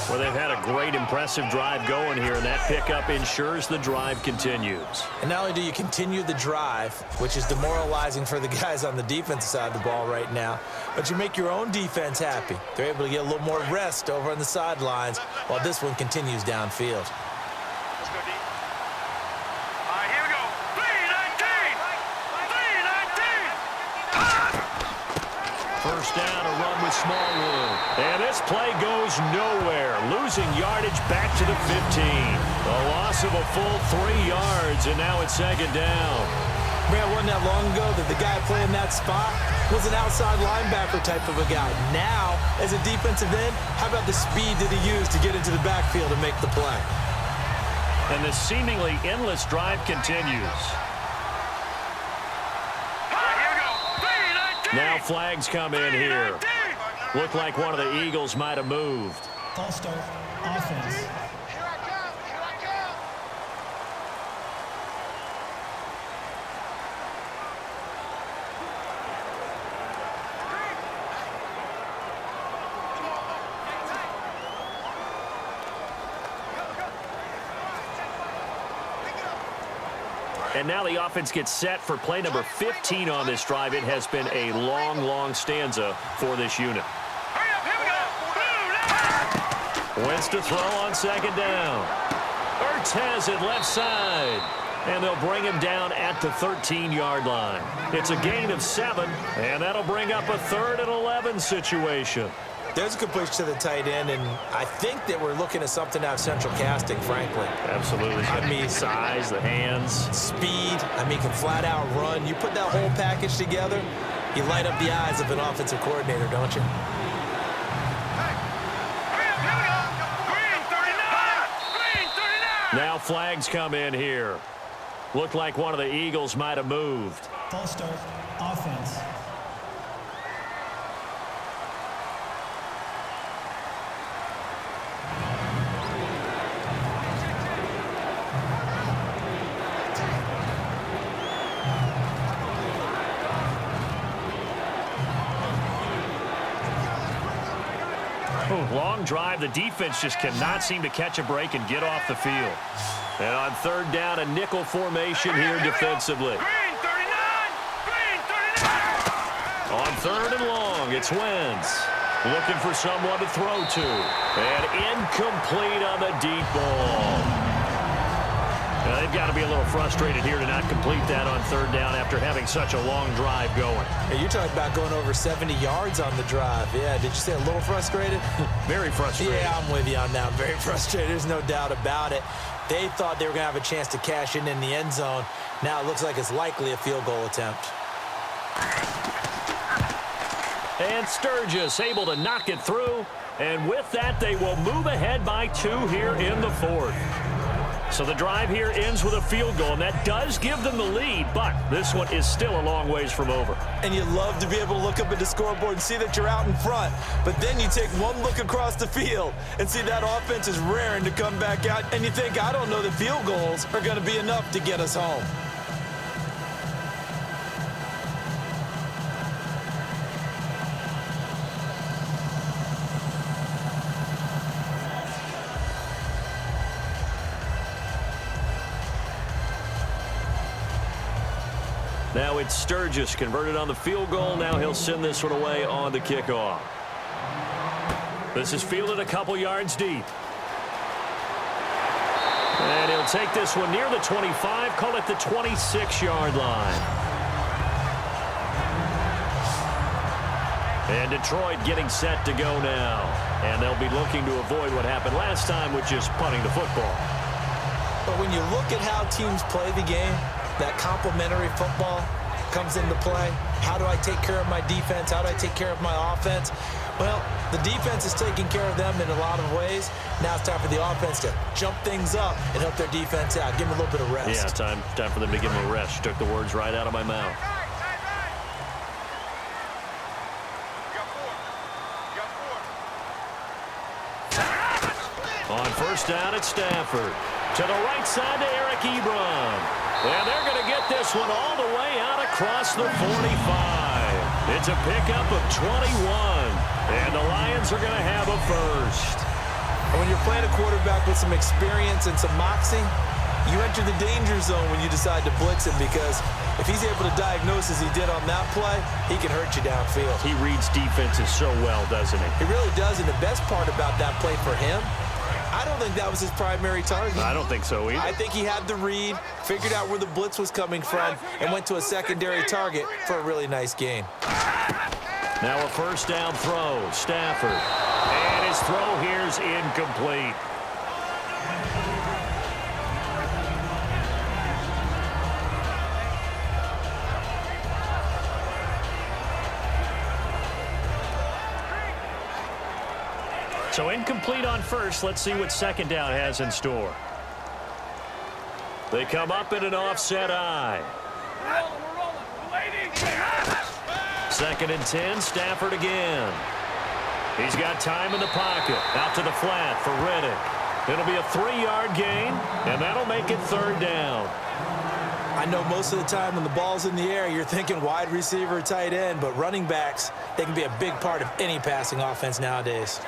Well, they've had a great, impressive drive going here, and that pickup ensures the drive continues. And not only do you continue the drive, which is demoralizing for the guys on the defensive side of the ball right now, but you make your own defense happy. They're able to get a little more rest over on the sidelines while this one continues downfield. Let's go deep. All right, here we go. 3-19! 3-19! first down, a run with Smallwood. And this play goes nowhere, losing yardage back to the 15. A loss of a full 3 yards, and now it's second down. Man, wasn't that long ago that the guy playing that spot was an outside linebacker type of a guy. Now, as a defensive end, how about the speed that he used to get into the backfield and make the play? And the seemingly endless drive continues. Now flags come in here. Looked like one of the Eagles might have moved. False start. Offense. Here I come. Here I come. And now the offense gets set for play number 15 on this drive. It has been a long, long stanza for this unit. Wentz to throw on second down. Ertz has it left side. And they'll bring him down at the 13-yard line. It's a gain of 7, and that'll bring up a 3rd and 11 situation. There's a completion to the tight end, and I think that we're looking at something out of central casting, frankly. Absolutely. I mean, size, the hands. Speed, I mean, can flat out run. You put that whole package together, you light up the eyes of an offensive coordinator, don't you? Now flags come in here. Looked like one of the Eagles might have moved. False start. Offense. Long drive. The defense just cannot seem to catch a break and get off the field. And on third down, a nickel formation here defensively. On third and long, it's Wentz. Looking for someone to throw to. And incomplete on the deep ball. Now, they've got to be a little frustrated here to not complete that on third down after having such a long drive going. Hey, you're talking about going over 70 yards on the drive. Yeah, did you say a little frustrated? Very frustrated. Yeah, I'm with you on that. Very frustrated. There's no doubt about it. They thought they were going to have a chance to cash in the end zone. Now it looks like it's likely a field goal attempt. And Sturgis able to knock it through. And with that, they will move ahead by 2 here in the 4th. So the drive here ends with a field goal, and that does give them the lead, but this one is still a long ways from over. And you love to be able to look up at the scoreboard and see that you're out in front, but then you take one look across the field and see that offense is raring to come back out, and you think, I don't know that field goals are going to be enough to get us home. Now it's Sturgis converted on the field goal. Now he'll send this one away on the kickoff. This is fielded a couple yards deep. And he'll take this one near the 25, call it the 26-yard line. And Detroit getting set to go now. And they'll be looking to avoid what happened last time, which is punting the football. But when you look at how teams play the game, that complementary football comes into play. How do I take care of my defense? How do I take care of my offense? Well, the defense is taking care of them in a lot of ways. Now it's time for the offense to jump things up and help their defense out. Give them a little bit of rest. Yeah, time for them to give them a rest. Took the words right out of my mouth. On first down, it's Stafford. To the right side to Eric Ebron. And they're going to get this one all the way out across the 45. It's a pickup of 21. And the Lions are going to have a first. And when you're playing a quarterback with some experience and some moxie, you enter the danger zone when you decide to blitz him, because if he's able to diagnose as he did on that play, he can hurt you downfield. He reads defenses so well, doesn't he? He really does, and the best part about that play for him, I don't think that was his primary target. I don't think so either. I think he had the read, figured out where the blitz was coming from, and went to a secondary target for a really nice gain. Now a first down throw. Stafford. And his throw here's incomplete. So incomplete on first. Let's see what second down has in store. They come up in an offset eye. Second and 10, Stafford again. He's got time in the pocket. Out to the flat for Riddick. It'll be a 3-yard gain, and that'll make it third down. I know most of the time when the ball's in the air, you're thinking wide receiver, tight end, but running backs, they can be a big part of any passing offense nowadays.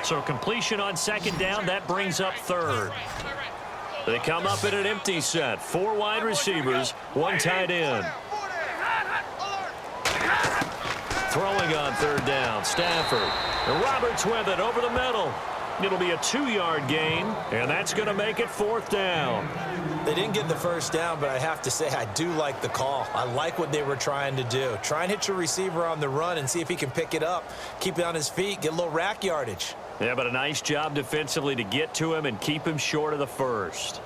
So completion on second down, that brings up third. They come up in an empty set. 4 wide receivers, 1 tight end. Throwing on third down, Stafford. And Roberts with it over the middle. It'll be a 2-yard gain, and that's going to make it fourth down. They didn't get the first down, but I have to say I do like the call. I like what they were trying to do. Try and hit your receiver on the run and see if he can pick it up, keep it on his feet, get a little rack yardage. Yeah, but a nice job defensively to get to him and keep him short of the first.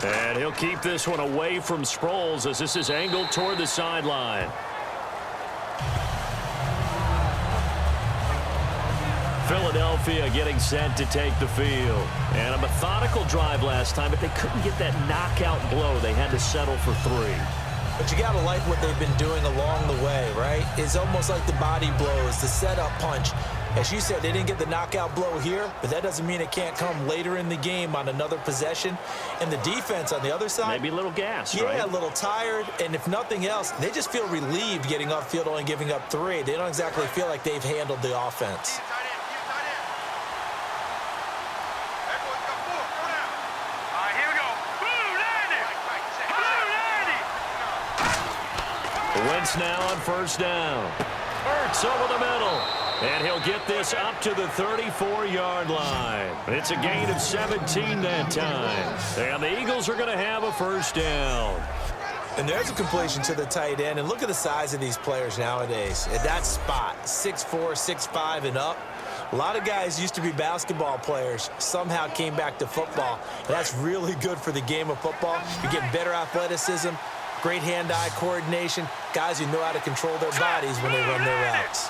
And he'll keep this one away from Sproles as this is angled toward the sideline. Philadelphia getting set to take the field. And a methodical drive last time, but they couldn't get that knockout blow. They had to settle for 3. But you got to like what they've been doing along the way, right? It's almost like the body blows, the setup punch. As you said, they didn't get the knockout blow here, but that doesn't mean it can't come later in the game on another possession. And the defense on the other side, maybe a little gas, yeah, right? a little tired. And if nothing else, they just feel relieved getting off field only giving up 3. They don't exactly feel like they've handled the offense. Wentz now on first down. Ertz over the middle. And he'll get this up to the 34-yard line. It's a gain of 17 that time. And the Eagles are going to have a first down. And there's a completion to the tight end. And look at the size of these players nowadays. At that spot, 6'4", 6'5", and up. A lot of guys used to be basketball players, somehow came back to football. And that's really good for the game of football. You're getting better athleticism, great hand-eye coordination, guys who know how to control their bodies when they run their routes.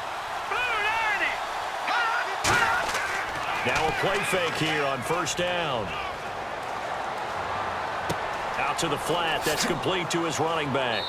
Now a play fake here on first down. Out to the flat. That's complete to his running back.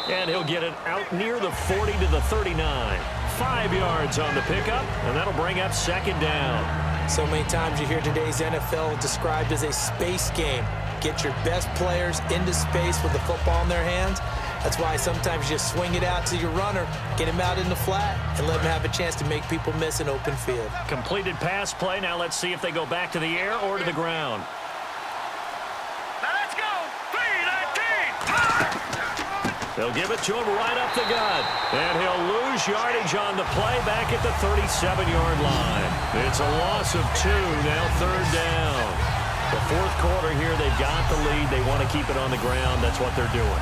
And he'll get it out near the 40 to the 39. 5 yards on the pickup, and that'll bring up second down. So many times you hear today's NFL described as a space game. Get your best players into space with the football in their hands. That's why sometimes you just swing it out to your runner, get him out in the flat, and let him have a chance to make people miss an open field. Completed pass play. Now let's see if they go back to the air or to the ground. Now let's go. 3-19. They'll give it to him right up the gut. And he'll lose yardage on the play back at the 37-yard line. It's a loss of 2, now third down. The fourth quarter here, they've got the lead. They want to keep it on the ground. That's what they're doing.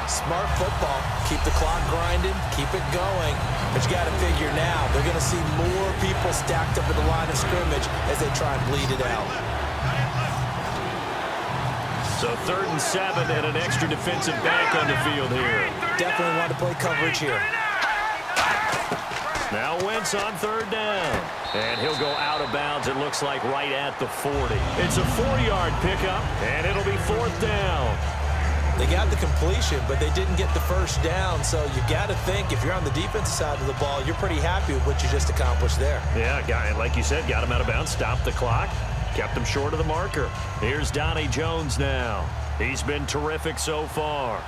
Smart football. Keep the clock grinding. Keep it going. But you got to figure now, they're going to see more people stacked up at the line of scrimmage as they try and bleed it out. So 3rd and 7 and an extra defensive back on the field here. Definitely want to play coverage here. Now Wentz on third down. And he'll go out of bounds, it looks like, right at the 40. It's a 4-yard pickup, and it'll be fourth down. They got the completion, but they didn't get the first down. So you got to think, if you're on the defensive side of the ball, you're pretty happy with what you just accomplished there. Yeah, like you said, got him out of bounds, stopped the clock, kept him short of the marker. Here's Donnie Jones now. He's been terrific so far.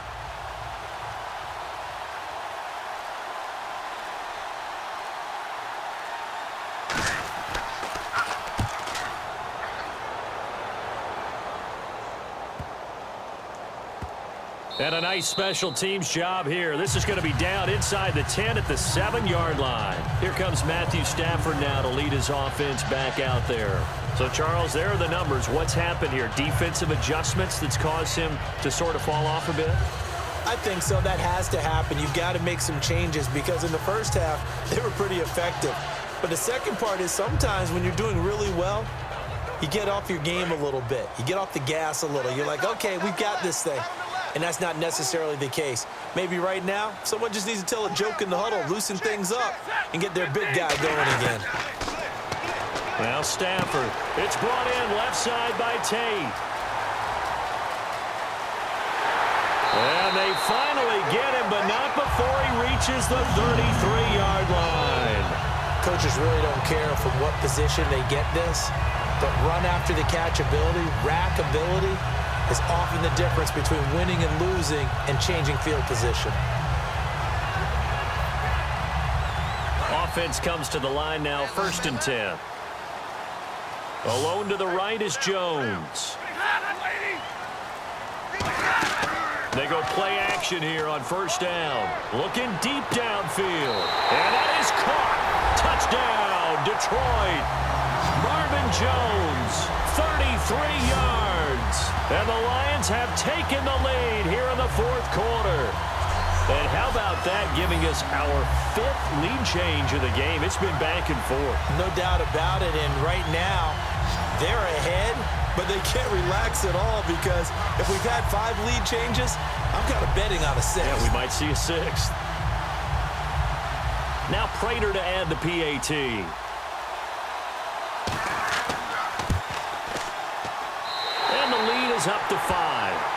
And a nice special teams job here. This is going to be down inside the 10 at the 7-yard line. Here comes Matthew Stafford now to lead his offense back out there. So, Charles, there are the numbers. What's happened here? Defensive adjustments that's caused him to sort of fall off a bit? I think so. That has to happen. You've got to make some changes because in the first half, they were pretty effective. But the second part is sometimes when you're doing really well, you get off your game a little bit. You get off the gas a little. You're like, okay, we've got this thing. And that's not necessarily the case. Maybe right now, someone just needs to tell a joke in the huddle, loosen things up, and get their big guy going again. Now Stafford. It's brought in left side by Tate. And they finally get him, but not before he reaches the 33-yard line. Coaches really don't care from what position they get this, but run after the catch ability, rack ability, is often the difference between winning and losing and changing field position. Offense comes to the line now, 1st and 10. Alone to the right is Jones. They go play action here on 1st down. Looking deep downfield. And that is caught. Touchdown, Detroit. Marvin Jones, 33 yards. And the Lions have taken the lead here in the 4th quarter. And how about that, giving us our 5th lead change of the game? It's been back and forth. No doubt about it. And right now, they're ahead, but they can't relax at all because if we've had 5 lead changes, I'm kind of betting on a 6th. Yeah, we might see a 6th. Now Prater to add the PAT. And the lead is up to 5.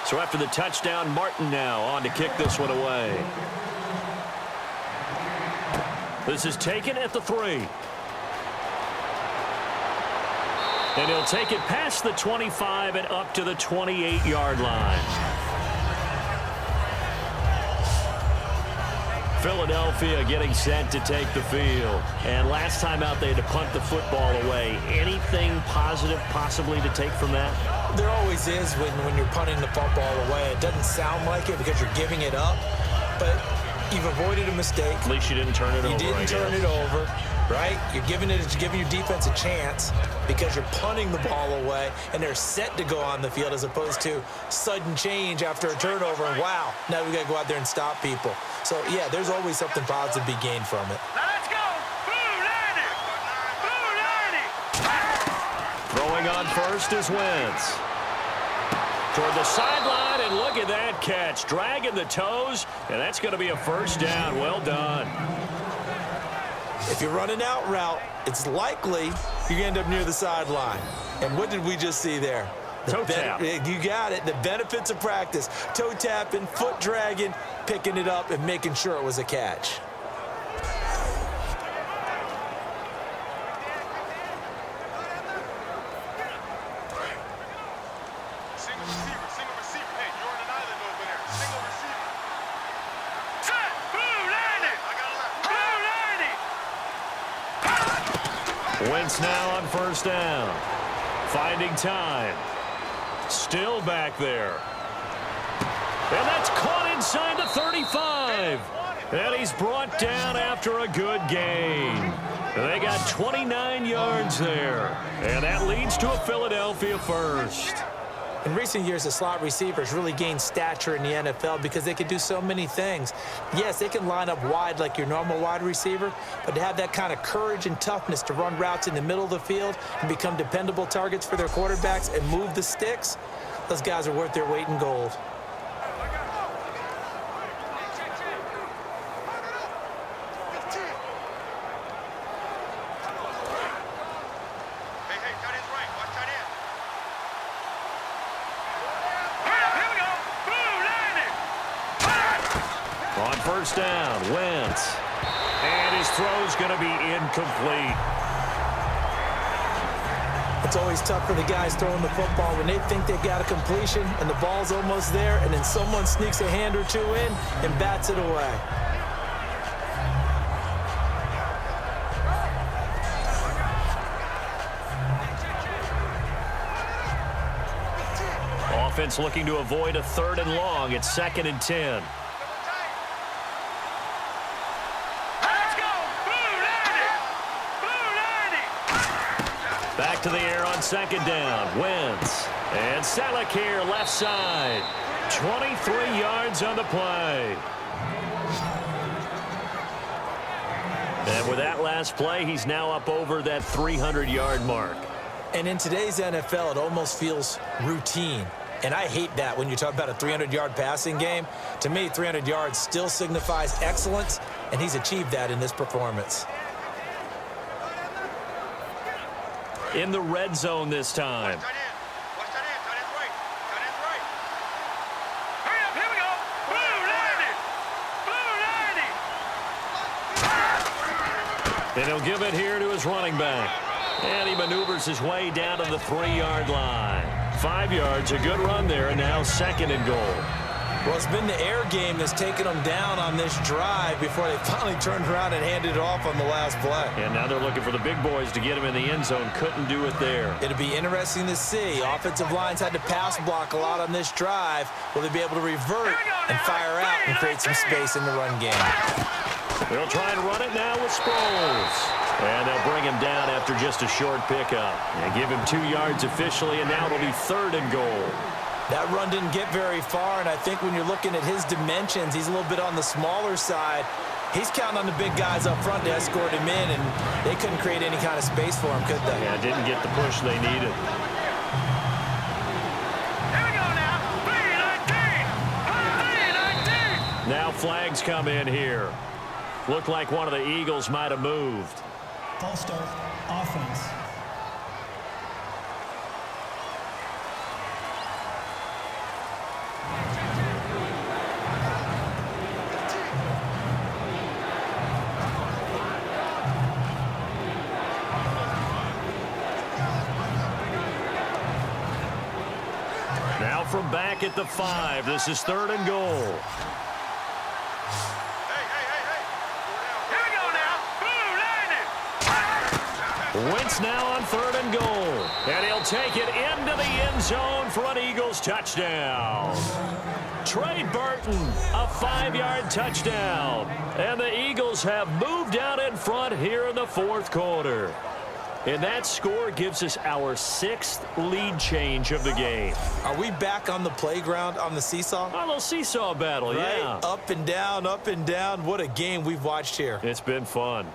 So after the touchdown, Martin now on to kick this one away. This is taken at the 3. And he'll take it past the 25 and up to the 28-yard line. Philadelphia getting set to take the field. And last time out, they had to punt the football away. Anything positive possibly to take from that? There always is when you're punting the football away. It doesn't sound like it because you're giving it up, but you've avoided a mistake. At least you didn't turn it over. You didn't turn it over, right? You're giving your defense a chance because you're punting the ball away, and they're set to go on the field as opposed to sudden change after a turnover, and wow, now we got to go out there and stop people. So, yeah, there's always something positive to be gained from it. Now let's go. Throwing on first is Wentz. Toward the sideline, and look at that catch. Dragging the toes, and that's going to be a 1st down. Well done. If you're running out route, it's likely you're going to end up near the sideline. And what did we just see there? Toe tap. You got it. The benefits of practice. Toe tapping, foot dragging, picking it up, and making sure it was a catch. Single receiver. Hey, you're on an island over there. Single receiver. Set. Blue landing. Blue landing. Wentz now on 1st down. Finding time. Still back there. And that's caught inside the 35. And he's brought down after a good gain. And they got 29 yards there. And that leads to a Philadelphia 1st. In recent years, the slot receivers really gained stature in the NFL because they can do so many things. Yes, they can line up wide like your normal wide receiver, but to have that kind of courage and toughness to run routes in the middle of the field and become dependable targets for their quarterbacks and move the sticks, those guys are worth their weight in gold. first down. Wentz. And his throw's going to be incomplete. It's always tough for the guys throwing the football when they think they've got a completion and the ball's almost there, and then someone sneaks a hand or two in and bats it away. Offense looking to avoid a 3rd and long. It's 2nd and 10. Back to the air on 2nd down. Wentz. And Salakir left side. 23 yards on the play. And with that last play, he's now up over that 300-yard mark. And in today's NFL, it almost feels routine. And I hate that when you talk about a 300-yard passing game. To me, 300 yards still signifies excellence, and he's achieved that in this performance. In the red zone this time. And he'll give it here to his running back. And he maneuvers his way down to the 3-yard line. 5 yards, a good run there, and now 2nd and goal. Well, it's been the air game that's taken them down on this drive before they finally turned around and handed it off on the last play. And now they're looking for the big boys to get him in the end zone. Couldn't do it there. It'll be interesting to see. Offensive lines had to pass block a lot on this drive. Will they be able to revert and fire out and create some space in the run game? They'll try and run it now with Sproles. And they'll bring him down after just a short pickup. And give him 2 yards officially, and now it'll be 3rd and goal. That run didn't get very far, and I think when you're looking at his dimensions, he's a little bit on the smaller side. He's counting on the big guys up front to escort him in, and they couldn't create any kind of space for him, could they? Yeah, didn't get the push they needed. Here we go now. 3-19. Now flags come in here. Looked like one of the Eagles might have moved. False start, offense. Now from back at the 5, this is 3rd and goal. Wentz now on 3rd and goal. And he'll take it into the end zone for an Eagles touchdown. Trey Burton, a 5-yard touchdown. And the Eagles have moved out in front here in the 4th quarter. And that score gives us our 6th lead change of the game. Are we back on the playground on the seesaw? A little seesaw battle, Right? yeah. Up and down, up and down. What a game we've watched here. It's been fun.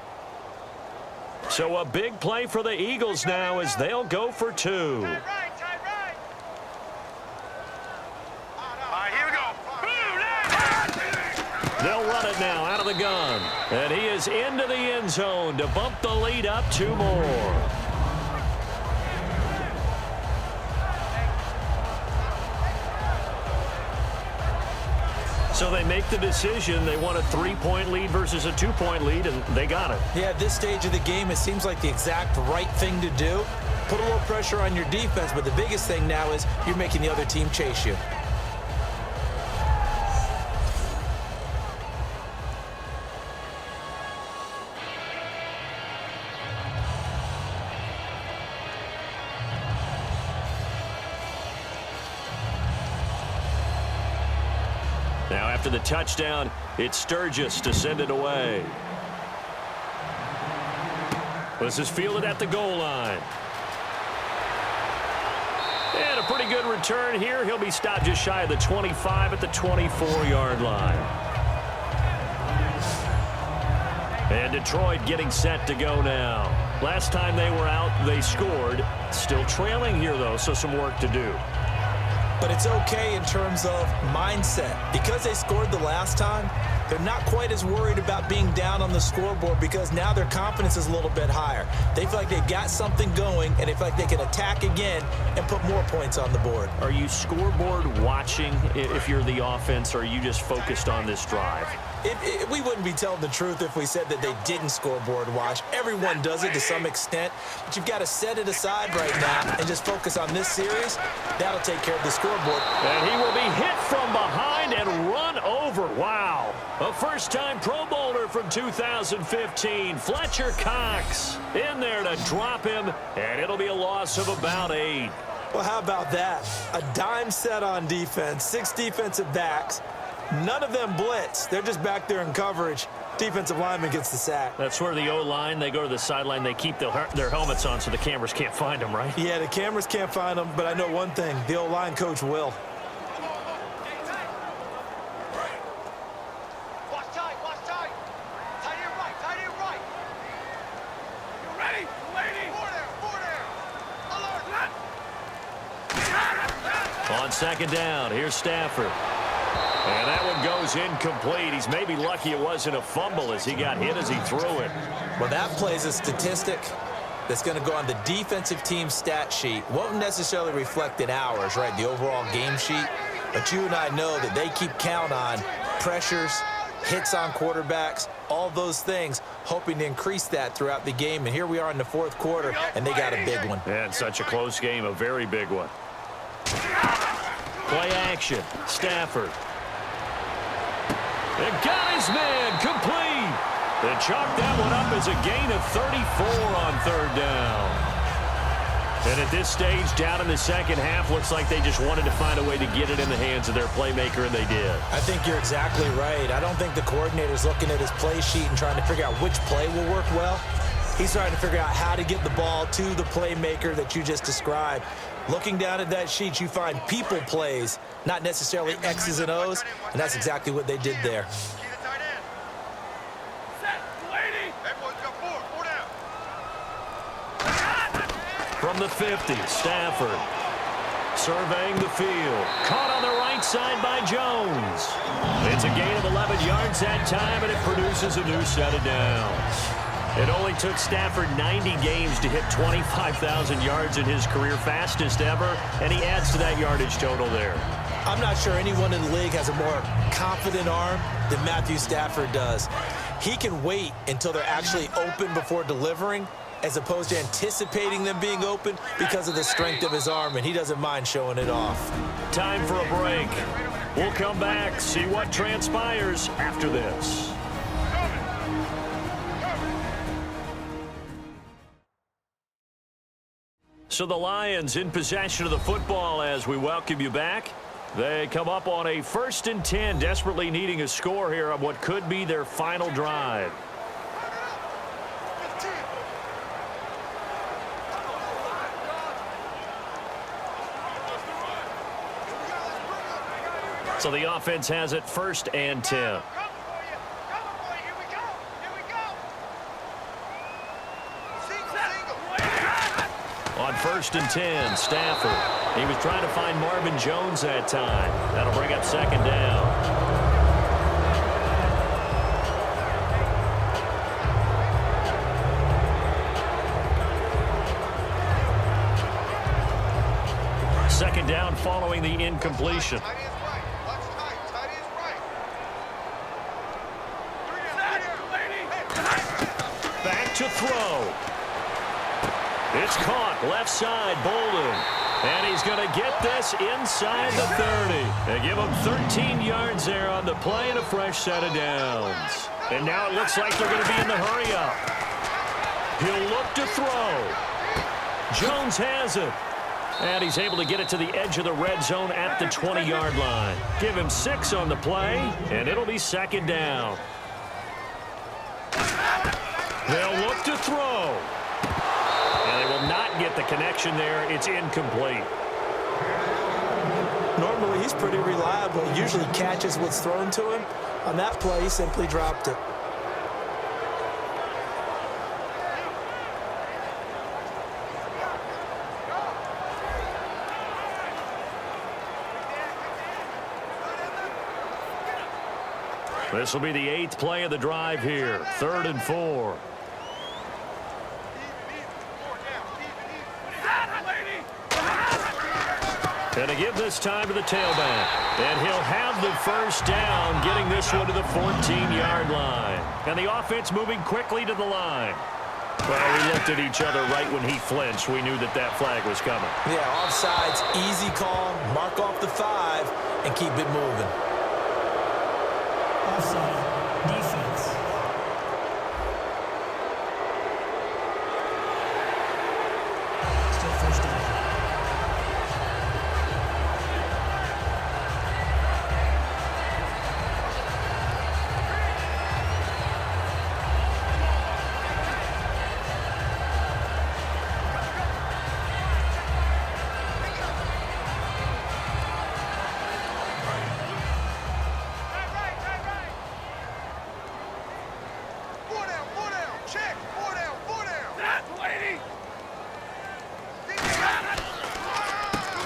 So a big play for the Eagles now as they'll go for 2. All right, here we go. They'll run it now out of the gun. And he is into the end zone to bump the lead up 2 more. So they make the decision. They want a 3-point lead versus a 2-point lead, and they got it. Yeah, at this stage of the game, it seems like the exact right thing to do. Put a little pressure on your defense, but the biggest thing now is you're making the other team chase you. Now after the touchdown, it's Sturgis to send it away. This is fielded at the goal line. And a pretty good return here. He'll be stopped just shy of the 25 at the 24-yard line. And Detroit getting set to go now. Last time they were out, they scored. Still trailing here, though, so some work to do. But it's okay in terms of mindset. Because they scored the last time, They're not quite as worried about being down on the scoreboard because now their confidence is a little bit higher. They feel like they've got something going, and they feel like they can attack again and put more points on the board. Are you scoreboard watching if you're the offense, or are you just focused on this drive? We wouldn't be telling the truth if we said that they didn't scoreboard watch. Everyone does it to some extent, but you've got to set it aside right now and just focus on this series. That'll take care of the scoreboard. And he will be hit from behind and run over. Wow. A first-time Pro Bowler from 2015, Fletcher Cox, in there to drop him, and it'll be a loss of about 8. Well, how about that? A dime set on defense, 6 defensive backs. None of them blitz. They're just back there in coverage. Defensive lineman gets the sack. That's where the O-line, they go to the sideline, they keep their helmets on so the cameras can't find them, right? Yeah, the cameras can't find them, but I know one thing. The O-line coach will. Watch tight, watch tight. Tight end right, tight end right. You ready? Lady. Four there. Alert. On second down, here's Stafford. And that one goes incomplete. He's maybe lucky it wasn't a fumble as he got hit as he threw it. Well, that plays a statistic that's going to go on the defensive team stat sheet. Won't necessarily reflect in ours, right, the overall game sheet. But you and I know that they keep count on pressures, hits on quarterbacks, all those things, hoping to increase that throughout the game. And here we are in the fourth quarter, and they got a big one. And such a close game, a very big one. Play action, Stafford. And got his man complete. They chalked that one up as a gain of 34 on third down. And at this stage, down in the second half, looks like they just wanted to find a way to get it in the hands of their playmaker, and they did. I think you're exactly right. I don't think the coordinator's looking at his play sheet and trying to figure out which play will work well. He's trying to figure out how to get the ball to the playmaker that you just described. Looking down at that sheet, you find people plays, not necessarily X's and O's, and that's exactly what they did there. Key the tight end. Set, lady. Everyone's got four down. From the 50, Stafford surveying the field. Caught on the right side by Jones. It's a gain of 11 yards that time, and it produces a new set of downs. It only took Stafford 90 games to hit 25,000 yards in his career, fastest ever, and he adds to that yardage total there. I'm not sure anyone in the league has a more confident arm than Matthew Stafford does. He can wait until they're actually open before delivering, as opposed to anticipating them being open because of the strength of his arm, and he doesn't mind showing it off. Time for a break. We'll come back, see what transpires after this. So the Lions in possession of the football as we welcome you back. They come up on a 1st and 10, desperately needing a score here on what could be their final drive. So the offense has it 1st and 10. On 1st and 10, Stafford. He was trying to find Marvin Jones that time. That'll bring up 2nd down. Second down following the incompletion. Back to throw. It's caught left side, Bolden. And he's going to get this inside the 30. They give him 13 yards there on the play and a fresh set of downs. And now it looks like they're going to be in the hurry-up. He'll look to throw. Jones has it. And he's able to get it to the edge of the red zone at the 20-yard line. Give him 6 on the play, and it'll be 2nd down. They'll look to throw. And they will not get the connection there. It's incomplete. Normally, he's pretty reliable. He usually catches what's thrown to him. On that play, he simply dropped it. This will be the 8th play of the drive here. 3rd and 4. And to give this time to the tailback. And he'll have the first down, getting this one to the 14-yard line. And the offense moving quickly to the line. Well, we looked at each other right when he flinched. We knew that that flag was coming. Yeah, offsides, easy call, mark off the 5, and keep it moving. Offside, defense. Still first down.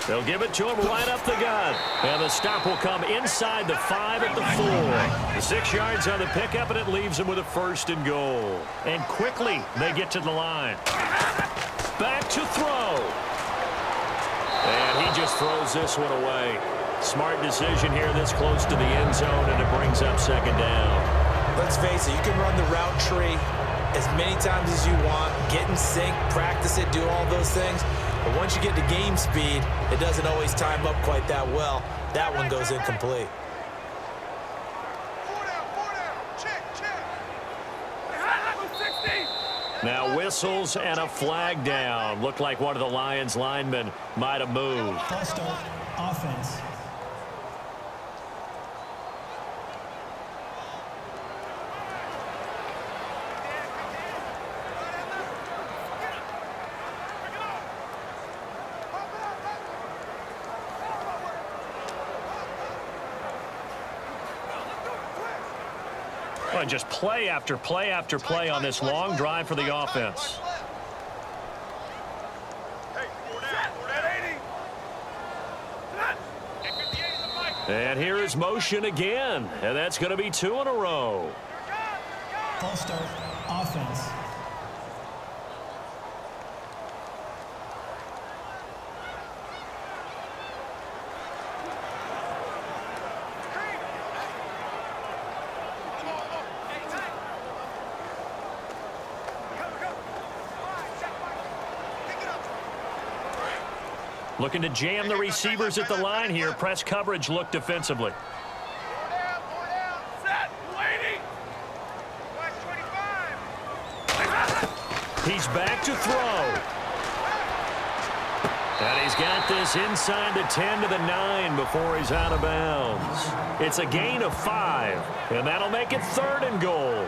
They'll give it to him right up the gut. And the stop will come inside the 5 at the 4. The 6 yards on the pickup, and it leaves them with a 1st and goal. And quickly, they get to the line. Back to throw. And he just throws this one away. Smart decision here this close to the end zone, and it brings up 2nd down. Let's face it, you can run the route tree as many times as you want, get in sync, practice it, do all those things. But once you get to game speed, it doesn't always time up quite that well. That one goes incomplete. Now whistles and a flag down. Looked like one of the Lions linemen might have moved. False start, offense. And just play after play after play on this long drive for the offense. And here is motion again, and that's going to be 2 in a row. False start, offense. Looking to jam the receivers at the line here. Press coverage look defensively. He's back to throw. And he's got this inside the 10 to the 9 before he's out of bounds. It's a gain of 5, and that'll make it 3rd and goal.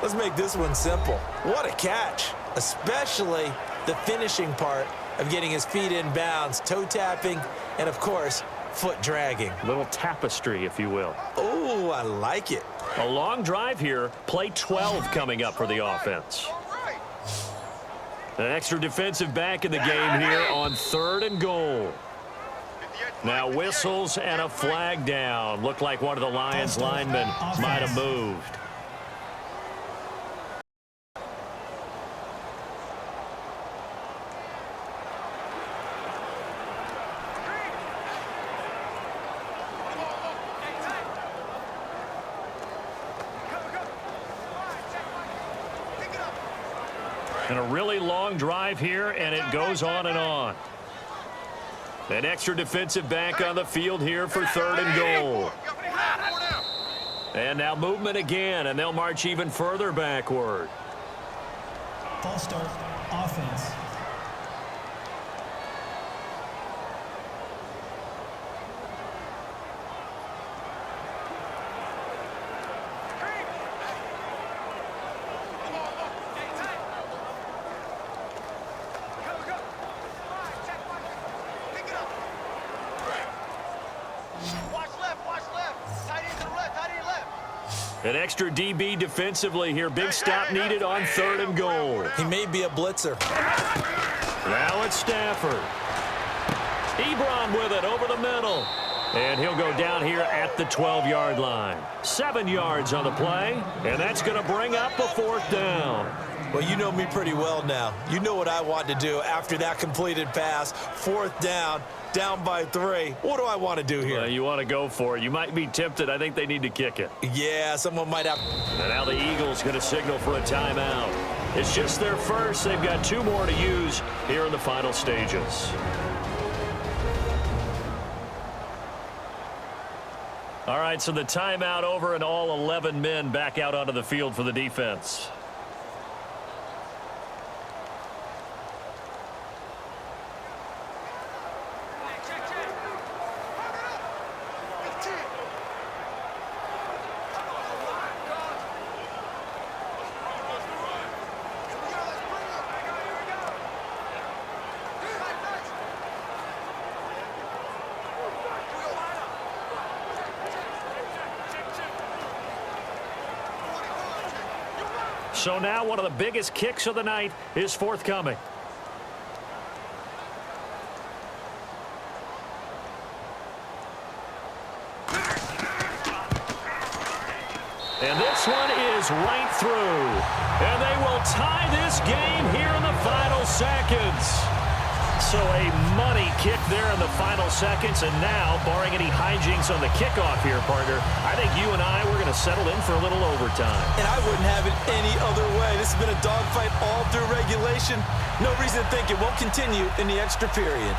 Let's make this one simple. What a catch, especially the finishing part of getting his feet in bounds, toe tapping, and of course, foot dragging. A little tapestry, if you will. Oh, I like it. A long drive here. Play 12 coming up for the offense. An extra defensive back in the game here on 3rd and goal. Now whistles and a flag down. Looked like one of the Lions linemen might have moved. And a really long drive here, and it goes on and on. An extra defensive back on the field here for 3rd and goal. And now movement again, and they'll march even further backward. False start, offense. An extra DB defensively here. Big stop needed on 3rd and goal. He may be a blitzer. Now it's Stafford. Ebron with it over the middle. And he'll go down here at the 12-yard line. 7 yards on the play, and that's going to bring up a 4th down. Well, you know me pretty well now. You know what I want to do after that completed pass. 4th down, down by 3. What do I want to do here? You want to go for it. You might be tempted. I think they need to kick it. Yeah, someone might have. And now the Eagles going to signal for a timeout. It's just their first. They've got 2 more to use here in the final stages. All right, so the timeout over and all 11 men back out onto the field for the defense. So now one of the biggest kicks of the night is forthcoming. And this one is right through. And they will tie this game here in the final seconds. So a money kick there in the final seconds. And now, barring any hijinks on the kickoff here, partner, I think you and I, we're going to settle in for a little overtime. And I wouldn't have it any other way. This has been a dogfight all through regulation. No reason to think it won't continue in the extra period.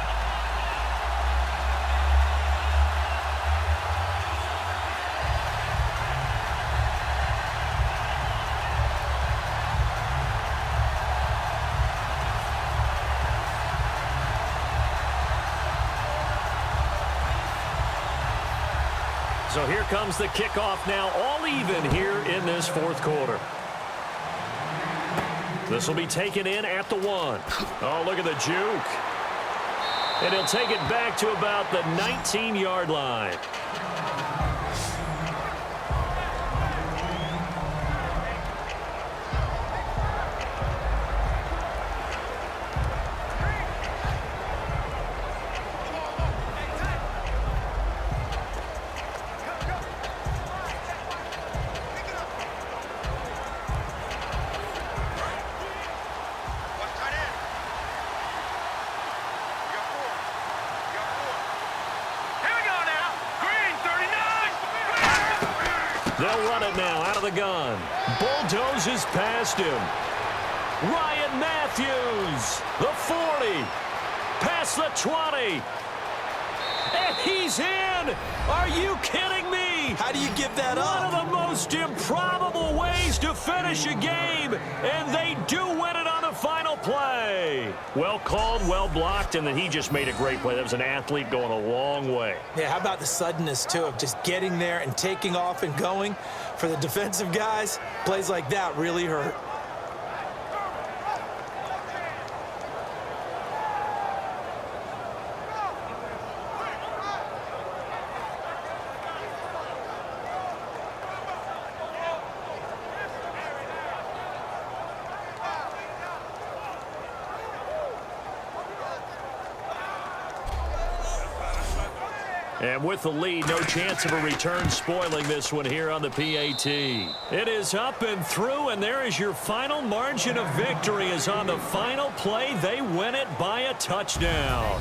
So here comes the kickoff now, all even here in this 4th quarter. This will be taken in at the 1. Oh, look at the juke. And he'll take it back to about the 19-yard line. They'll run it now out of the gun. Bulldozes past him. Ryan Matthews, the 40, past the 20. And he's in! Are you kidding me? How do you give that up? One of the most improbable ways to finish a game, and they do win it on the final play. Well called, well blocked, and then he just made a great play. That was an athlete going a long way. Yeah, how about the suddenness, too, of just getting there and taking off and going? For the defensive guys, plays like that really hurt. And with the lead, no chance of a return spoiling this one here on the PAT. It is up and through, and there is your final margin of victory. Is on the final play, they win it by a touchdown.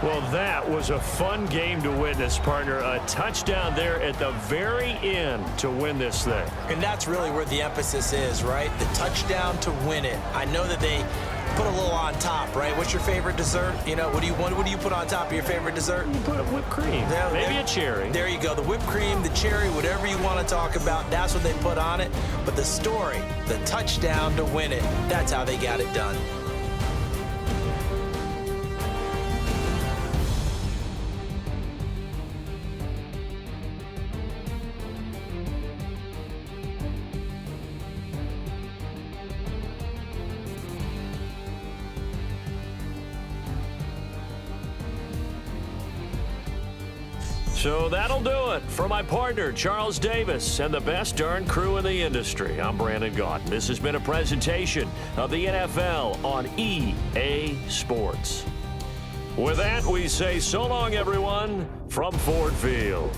Well, that was a fun game to witness, partner. A touchdown there at the very end to win this thing. And that's really where the emphasis is, right? The touchdown to win it. I know that they put a little on top, right? What's your favorite dessert? You know, what do you put on top of your favorite dessert? You put a whipped cream, maybe a cherry. There you go. The whipped cream, the cherry, whatever you want to talk about, that's what they put on it. But the story, the touchdown to win it, that's how they got it done. So that'll do it for my partner, Charles Davis, and the best darn crew in the industry. I'm Brandon Gaudin. This has been a presentation of the NFL on EA Sports. With that, we say so long, everyone, from Ford Field.